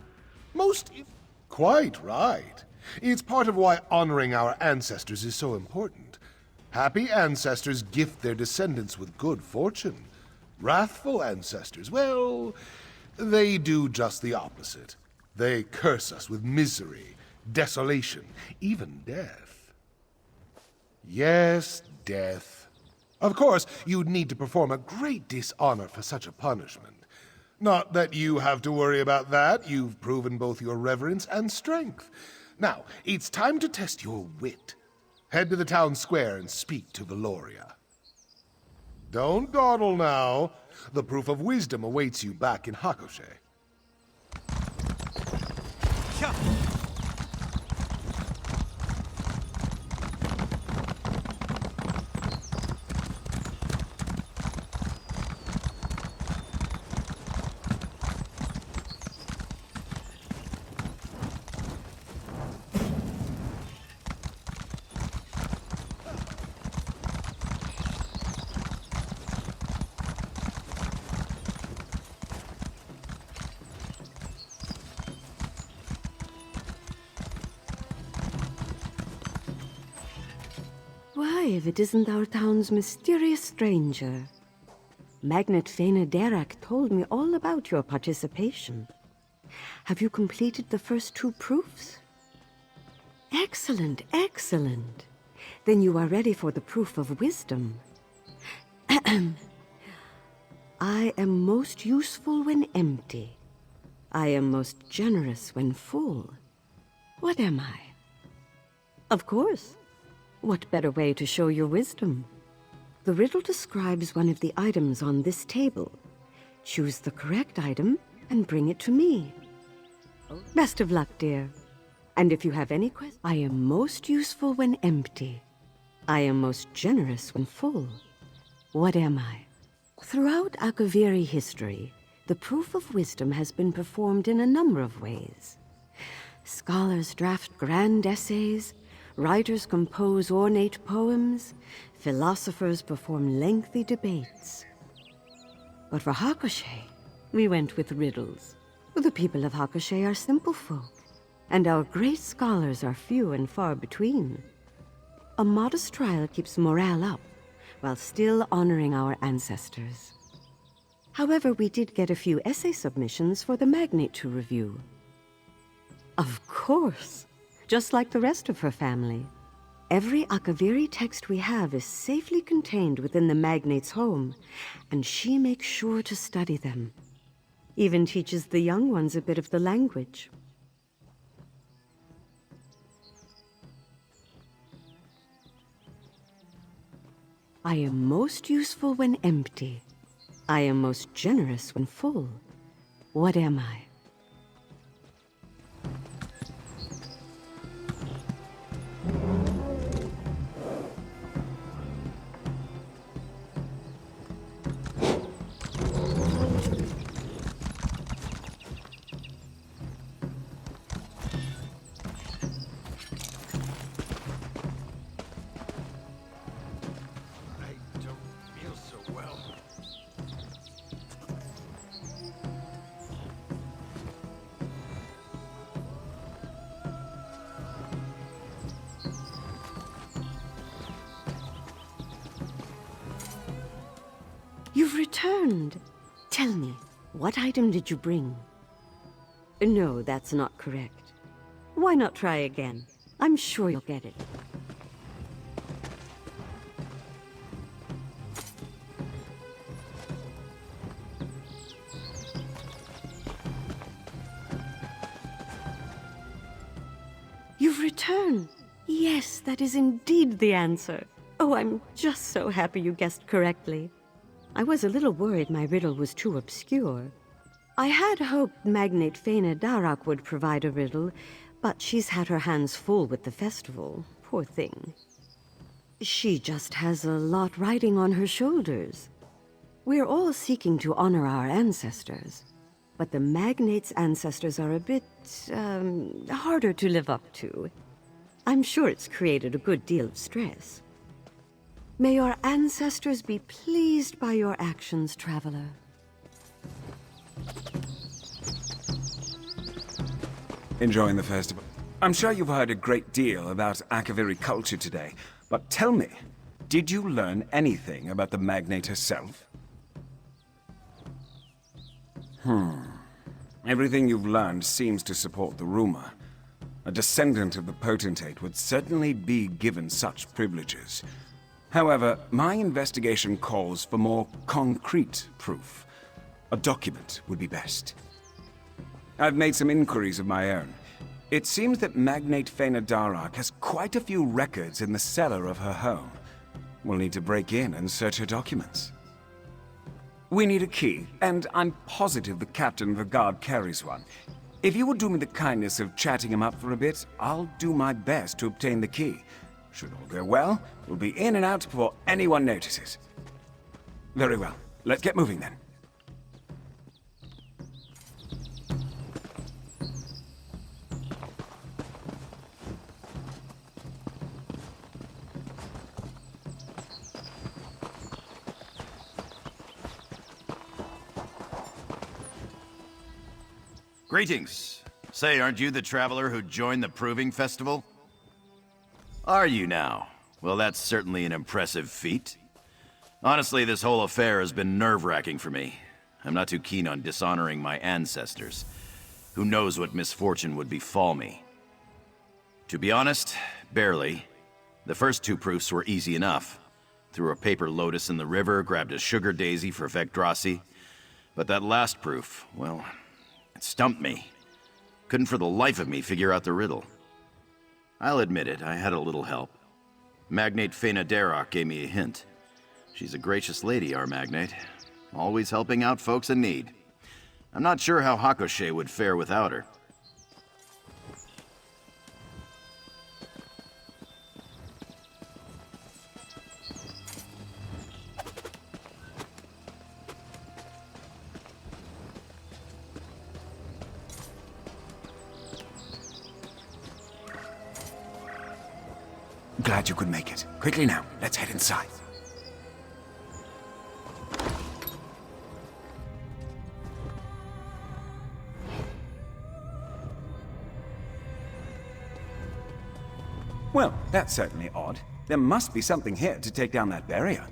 Quite right. It's part of why honoring our ancestors is so important. Happy ancestors gift their descendants with good fortune. Wrathful ancestors, well, they do just the opposite. They curse us with misery, desolation, even death. Yes, death. Of course, you'd need to perform a great dishonor for such a punishment. Not that you have to worry about that. You've proven both your reverence and strength. Now, it's time to test your wit. Head to the town square and speak to Valoria. Don't dawdle now. The proof of wisdom awaits you back in Hakoshei. Why, if it isn't our town's mysterious stranger. Magnet Fena Derak told me all about your participation. Have you completed the first 2 proofs? Excellent, excellent. Then you are ready for the proof of wisdom. I am most useful when empty. I am most generous when full. What am I? Of course. What better way to show your wisdom? The riddle describes one of the items on this table. Choose the correct item and bring it to me. Best of luck, dear. And if you have any questions, I am most useful when empty. I am most generous when full. What am I? Throughout Akaviri history, the proof of wisdom has been performed in a number of ways. Scholars draft grand essays, writers compose ornate poems, philosophers perform lengthy debates. But for Hakoshei, we went with riddles. The people of Hakoshei are simple folk, and our great scholars are few and far between. A modest trial keeps morale up, while still honoring our ancestors. However, we did get a few essay submissions for the Magnate to review. Of course! Just like the rest of her family. Every Akaviri text we have is safely contained within the Magnate's home, and she makes sure to study them. Even teaches the young ones a bit of the language. I am most useful when empty. I am most generous when full. What am I? You've returned. Tell me, what item did you bring? No, that's not correct. Why not try again? I'm sure you'll get it. You've returned. Yes, that is indeed the answer. Oh, I'm just so happy you guessed correctly. I was a little worried my riddle was too obscure. I had hoped Magnate Faina Darak would provide a riddle, but she's had her hands full with the festival. Poor thing. She just has a lot riding on her shoulders. We're all seeking to honor our ancestors, but the Magnate's ancestors are a bit, harder to live up to. I'm sure it's created a good deal of stress. May your ancestors be pleased by your actions, traveler. Enjoying the festival? I'm sure you've heard a great deal about Akaviri culture today, but tell me, did you learn anything about the Magnate herself? Everything you've learned seems to support the rumor. A descendant of the potentate would certainly be given such privileges. However, my investigation calls for more concrete proof. A document would be best. I've made some inquiries of my own. It seems that Magnate Faina Darak has quite a few records in the cellar of her home. We'll need to break in and search her documents. We need a key, and I'm positive the captain of the guard carries one. If you would do me the kindness of chatting him up for a bit, I'll do my best to obtain the key. Should all go well, we'll be in and out before anyone notices. Very well. Let's get moving then. Greetings. Say, aren't you the traveler who joined the Proving Festival? Are you now? Well, that's certainly an impressive feat. Honestly, this whole affair has been nerve-wracking for me. I'm not too keen on dishonoring my ancestors. Who knows what misfortune would befall me? To be honest, barely. The first two proofs were easy enough. Threw a paper lotus in the river, grabbed a sugar daisy for Vecdrasi. But that last proof, well, it stumped me. Couldn't for the life of me figure out the riddle. I'll admit it, I had a little help. Magnate Faina Darak gave me a hint. She's a gracious lady, our Magnate. Always helping out folks in need. I'm not sure how Hakoshé would fare without her. Glad you could make it. Quickly now, let's head inside. Well, that's certainly odd. There must be something here to take down that barrier.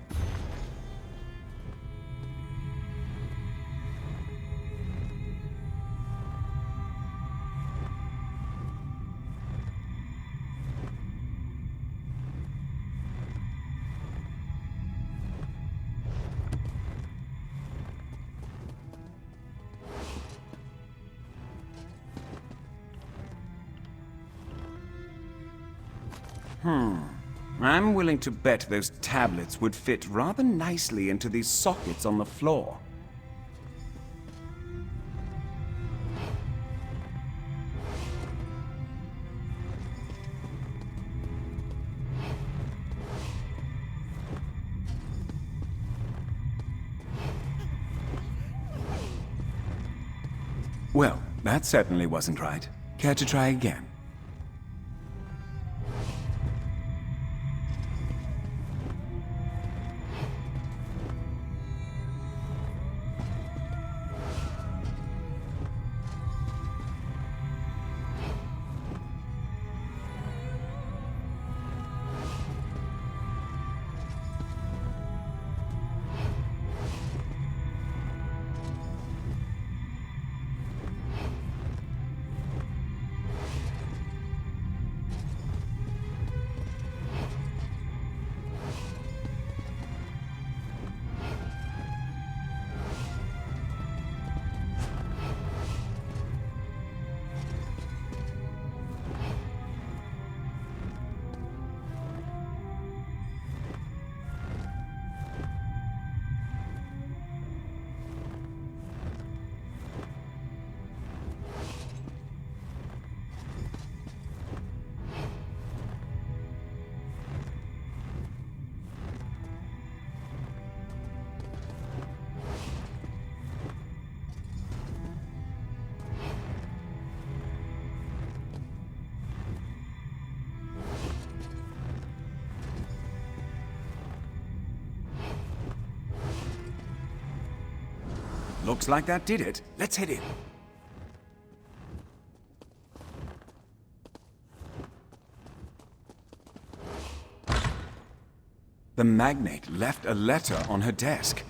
I'm willing to bet those tablets would fit rather nicely into these sockets on the floor. Well, that certainly wasn't right. Care to try again? Looks like that did it. Let's head in. The magnate left a letter on her desk.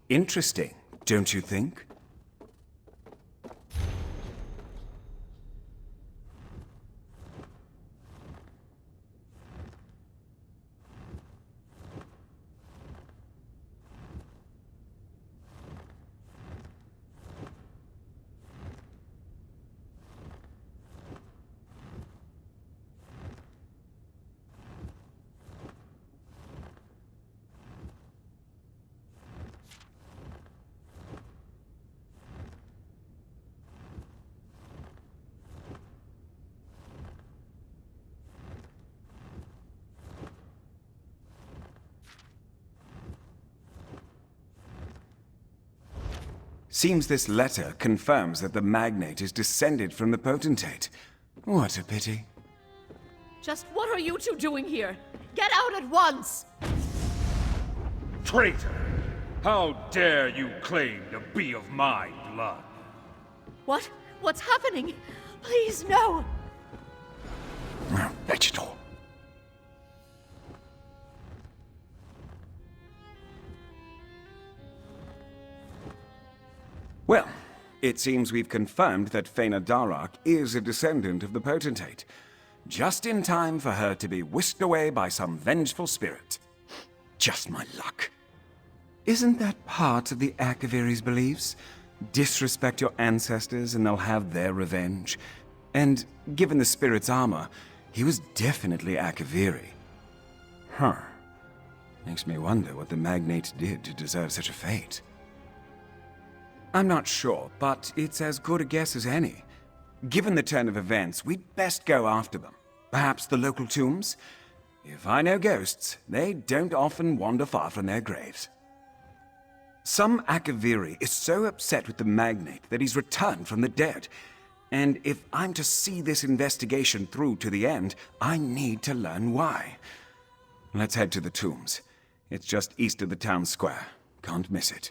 Interesting, don't you think? Seems this letter confirms that the magnate is descended from the potentate. What a pity. Just what are you two doing here? Get out at once! Traitor! How dare you claim to be of my blood? What? What's happening? Please, no! Vegetal. Well, it seems we've confirmed that Faina Darak is a descendant of the potentate. Just in time for her to be whisked away by some vengeful spirit. Just my luck. Isn't that part of the Akaviri's beliefs? Disrespect your ancestors and they'll have their revenge. And given the spirit's armor, he was definitely Akaviri. Huh. Makes me wonder what the magnate did to deserve such a fate. I'm not sure, but it's as good a guess as any. Given the turn of events, we'd best go after them. Perhaps the local tombs? If I know ghosts, they don't often wander far from their graves. Some Akaviri is so upset with the magnate that he's returned from the dead. And if I'm to see this investigation through to the end, I need to learn why. Let's head to the tombs. It's just east of the town square. Can't miss it.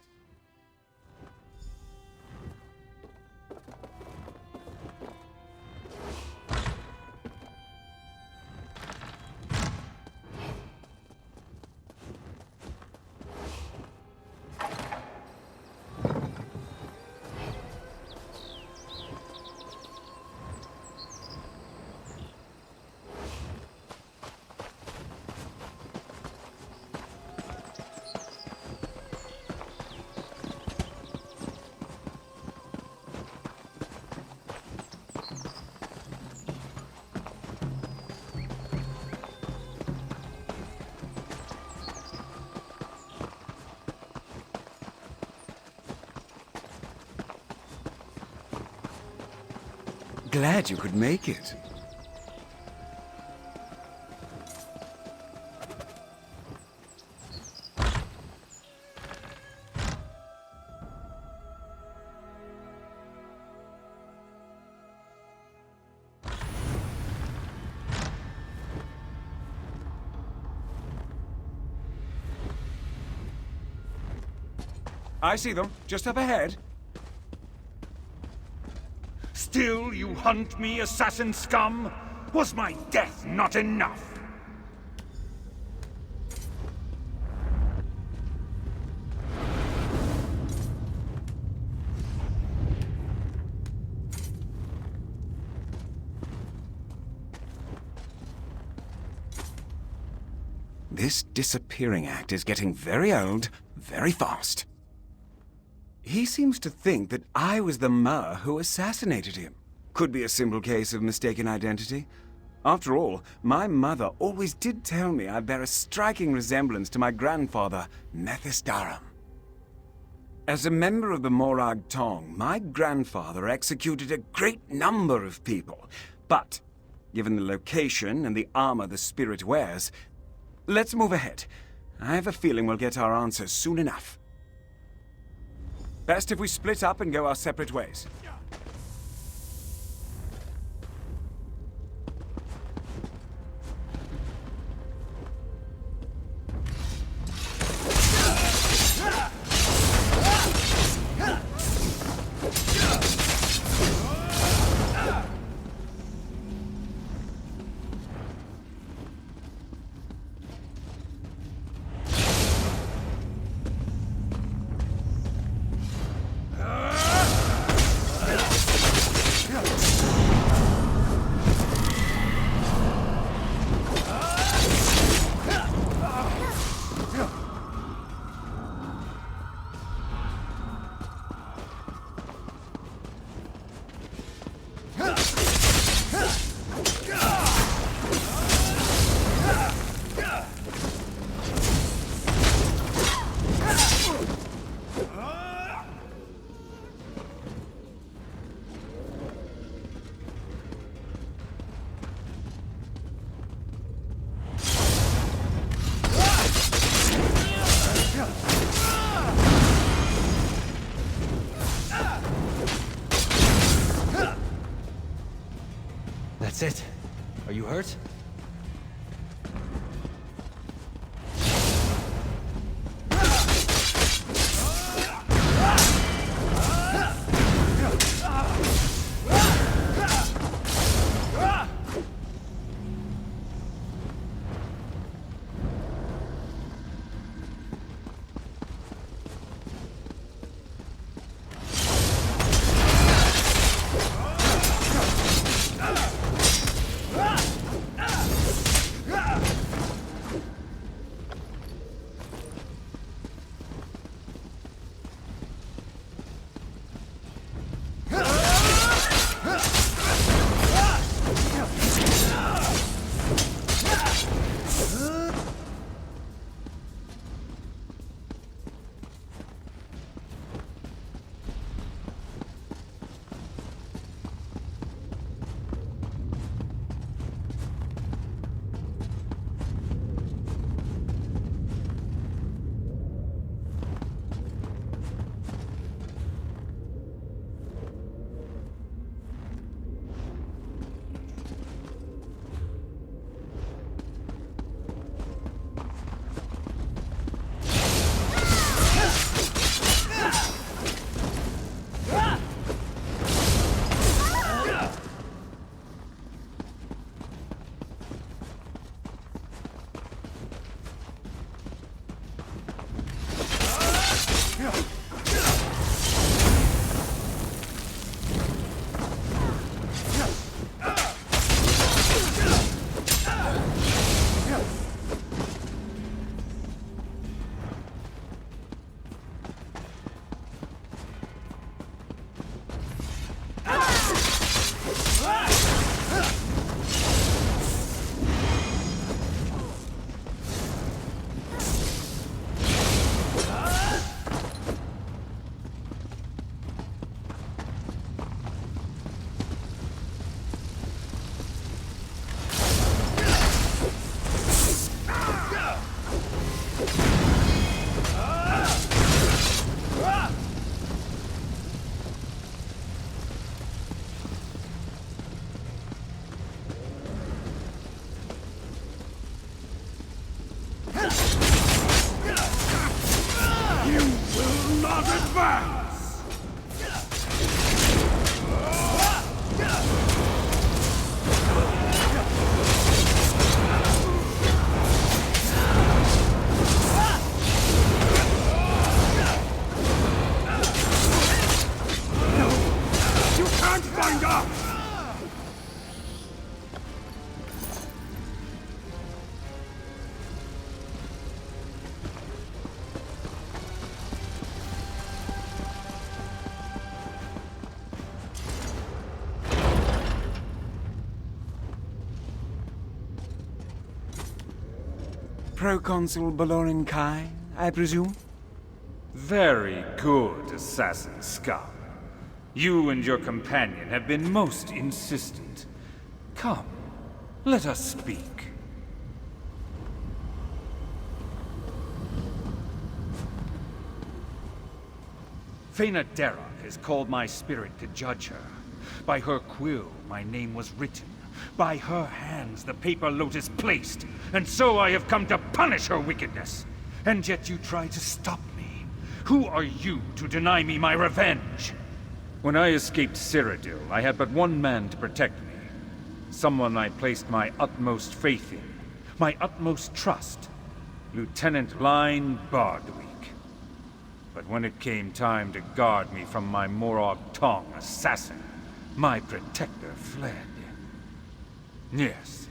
glad you could make it. I see them, just up ahead. Still you hunt me, assassin scum? Was my death not enough? This disappearing act is getting very old, very fast. He seems to think that I was the Mer who assassinated him. Could be a simple case of mistaken identity. After all, my mother always did tell me I bear a striking resemblance to my grandfather, Methisdarum. As a member of the Morag Tong, my grandfather executed a great number of people. But, given the location and the armor the spirit wears, let's move ahead. I have a feeling we'll get our answers soon enough. Best if we split up and go our separate ways. That's it. Are you hurt? Proconsul Balorin Kai, I presume? Very good, Assassin Scum. You and your companion have been most insistent. Come, let us speak. Fena Derrock has called my spirit to judge her. By her quill, my name was written. By her hands, the paper lotus placed. And so I have come to punish her wickedness. And yet you try to stop me. Who are you to deny me my revenge? When I escaped Cyrodiil, I had but one man to protect me. Someone I placed my utmost faith in. My utmost trust. Lieutenant Line Bardwick. But when it came time to guard me from my Morag Tong assassin, my protector fled. Yes,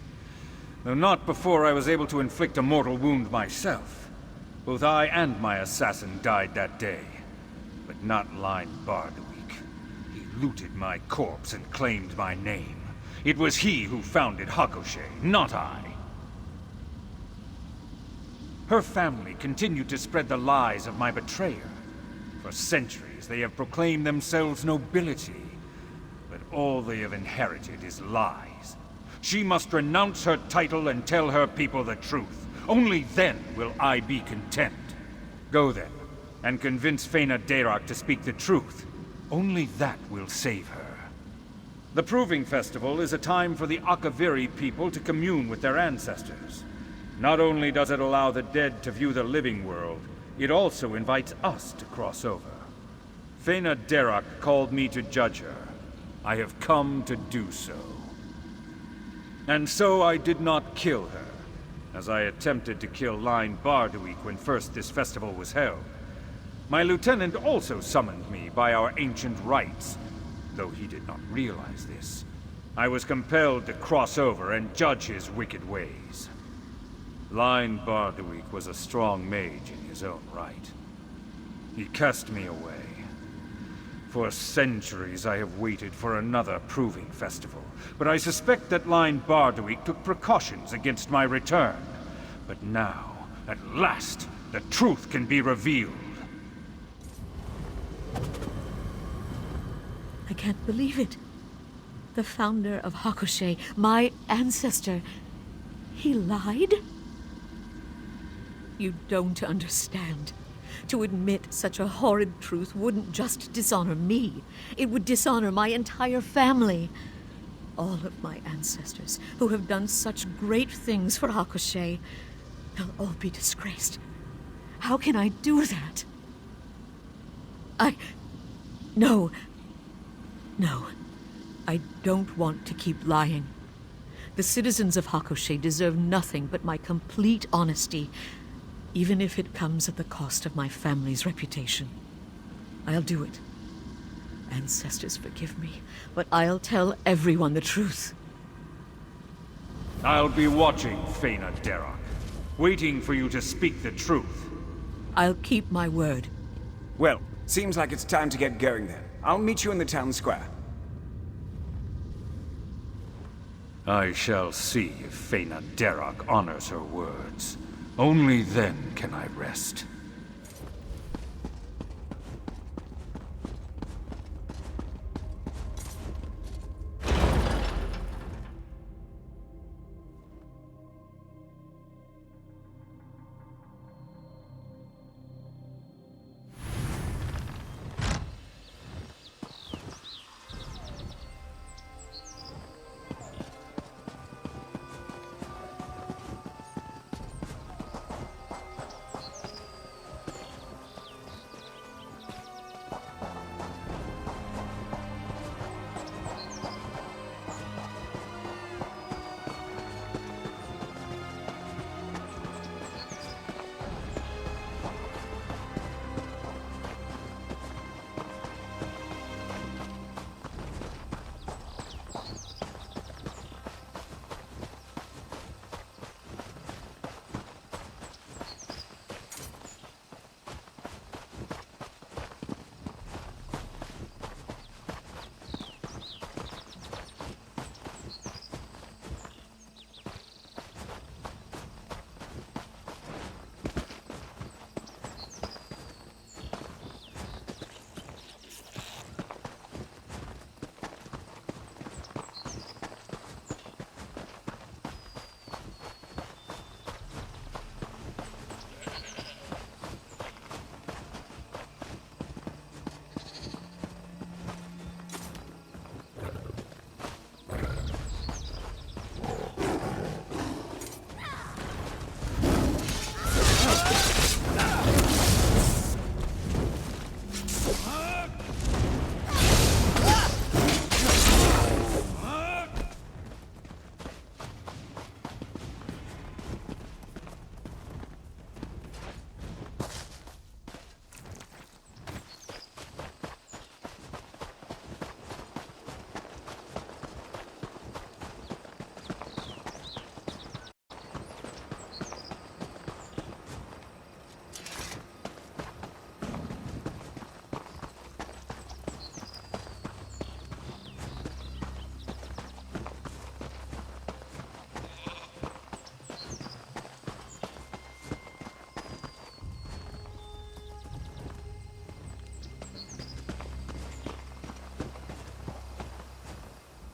though not before I was able to inflict a mortal wound myself. Both I and my assassin died that day, but not Line Bardwick. He looted my corpse and claimed my name. It was he who founded Hakushe, not I. Her family continued to spread the lies of my betrayer. For centuries, they have proclaimed themselves nobility, but all they have inherited is lies. She must renounce her title and tell her people the truth. Only then will I be content. Go then, and convince Fena Derrock to speak the truth. Only that will save her. The Proving Festival is a time for the Akaviri people to commune with their ancestors. Not only does it allow the dead to view the living world, it also invites us to cross over. Fena Derrock called me to judge her. I have come to do so. And so I did not kill her, as I attempted to kill Line Bardwick when first this festival was held. My lieutenant also summoned me by our ancient rites, though he did not realize this. I was compelled to cross over and judge his wicked ways. Line Bardwick was a strong mage in his own right. He cast me away. For centuries I have waited for another Proving Festival, but I suspect that Line Bardwick took precautions against my return. But now, at last, the truth can be revealed. I can't believe it. The founder of Hakushe, my ancestor, he lied? You don't understand. To admit such a horrid truth wouldn't just dishonor me. It would dishonor my entire family. All of my ancestors, who have done such great things for Hakushe, they'll all be disgraced. How can I do that? No. I don't want to keep lying. The citizens of Hakushe deserve nothing but my complete honesty, even if it comes at the cost of my family's reputation. I'll do it. Ancestors, forgive me, but I'll tell everyone the truth. I'll be watching, Fena Derrock, waiting for you to speak the truth. I'll keep my word. Well, seems like it's time to get going then. I'll meet you in the town square. I shall see if Fena Derrock honors her words. Only then can I rest.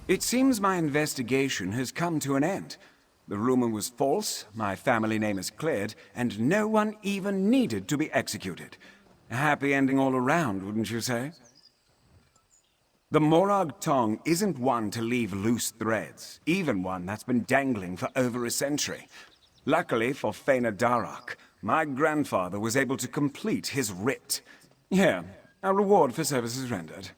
It seems my investigation has come to an end. The rumor was false, my family name is cleared, and no one even needed to be executed. A happy ending all around, wouldn't you say? The Morag Tong isn't one to leave loose threads, even one that's been dangling for over a century. Luckily for Fëanor Darach, my grandfather was able to complete his writ. Here, a reward for services rendered.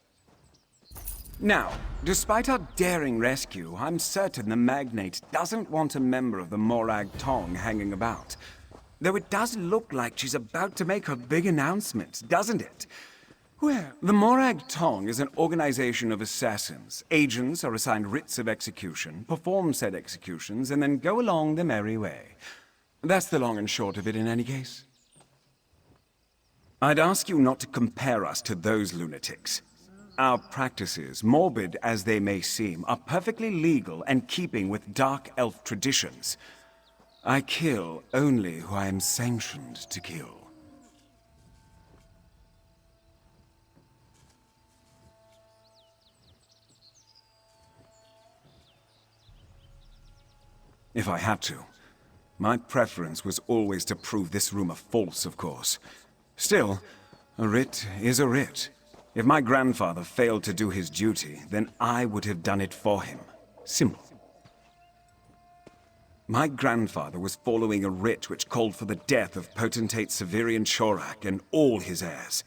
Now, despite our daring rescue, I'm certain the Magnate doesn't want a member of the Morag Tong hanging about. Though it does look like she's about to make her big announcement, doesn't it? Well, the Morag Tong is an organization of assassins. Agents are assigned writs of execution, perform said executions, and then go along the merry way. That's the long and short of it in any case. I'd ask you not to compare us to those lunatics. Our practices, morbid as they may seem, are perfectly legal and keeping with dark elf traditions. I kill only who I am sanctioned to kill. If I had to. My preference was always to prove this rumor false, of course. Still, a writ is a writ. If my grandfather failed to do his duty, then I would have done it for him. Simple. My grandfather was following a writ which called for the death of Potentate Severian Chorak and all his heirs.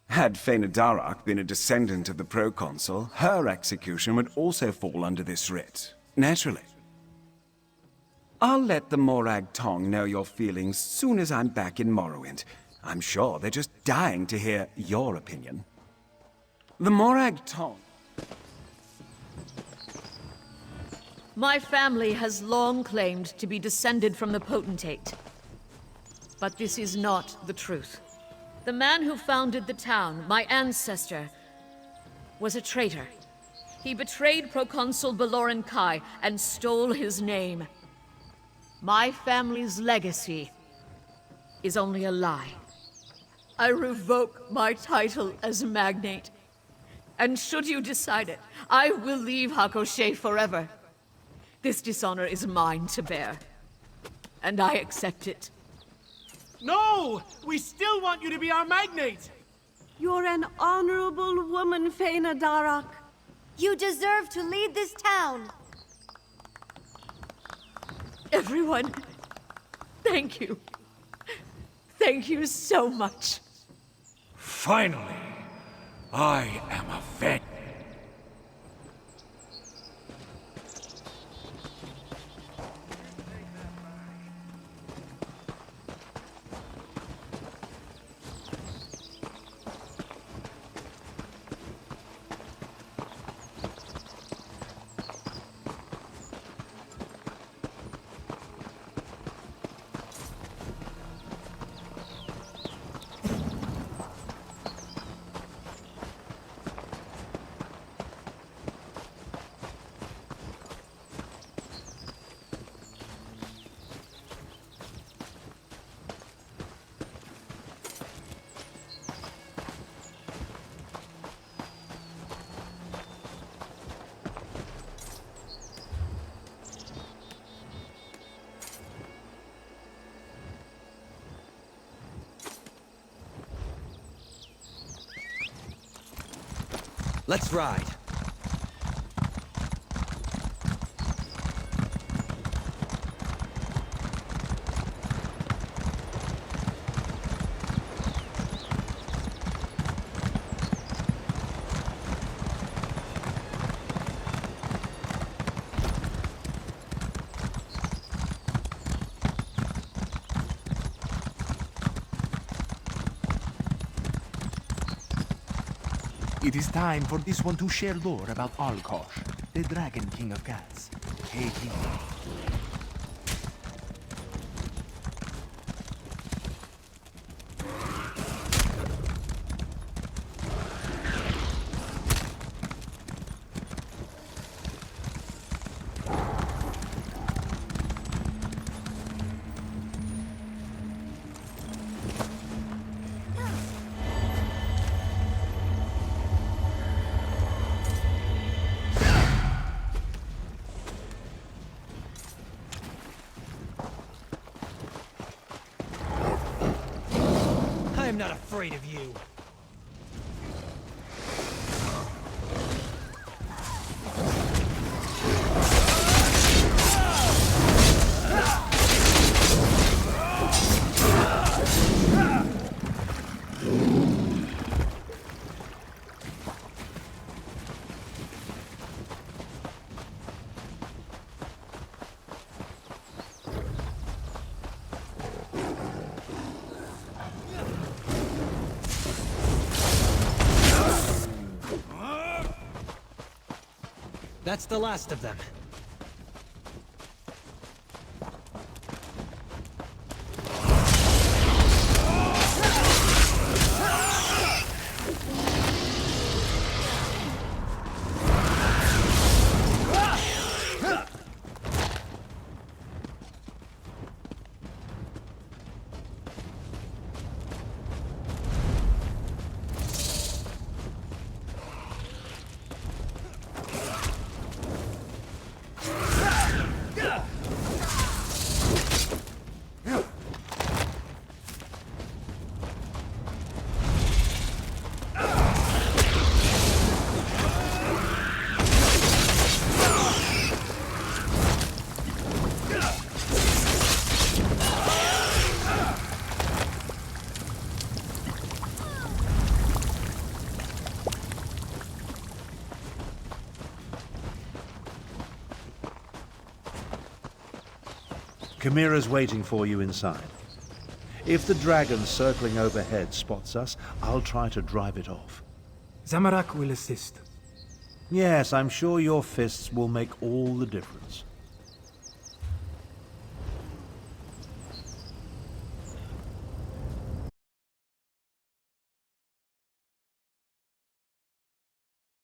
Had Fëanor Darach been a descendant of the proconsul, her execution would also fall under this writ. Naturally. I'll let the Morag Tong know your feelings soon as I'm back in Morrowind. I'm sure they're just dying to hear your opinion. The Morag Tong. My family has long claimed to be descended from the Potentate. But this is not the truth. The man who founded the town, my ancestor, was a traitor. He betrayed Proconsul Baloran Kai and stole his name. My family's legacy is only a lie. I revoke my title as Magnate. And should you decide it, I will leave Hakoshé forever. This dishonor is mine to bear. And I accept it. No! We still want you to be our Magnate! You're an honorable woman, Fëanor Darach. You deserve to lead this town. Everyone, thank you. Thank you so much. Finally, I am a vet. Let's ride. It is time for this one to share lore about Alkosh, the Dragon King of Cats. Hey, he. not afraid of you. That's the last of them. Chimera's waiting for you inside. If the dragon circling overhead spots us, I'll try to drive it off. Zamorak will assist. Yes, I'm sure your fists will make all the difference.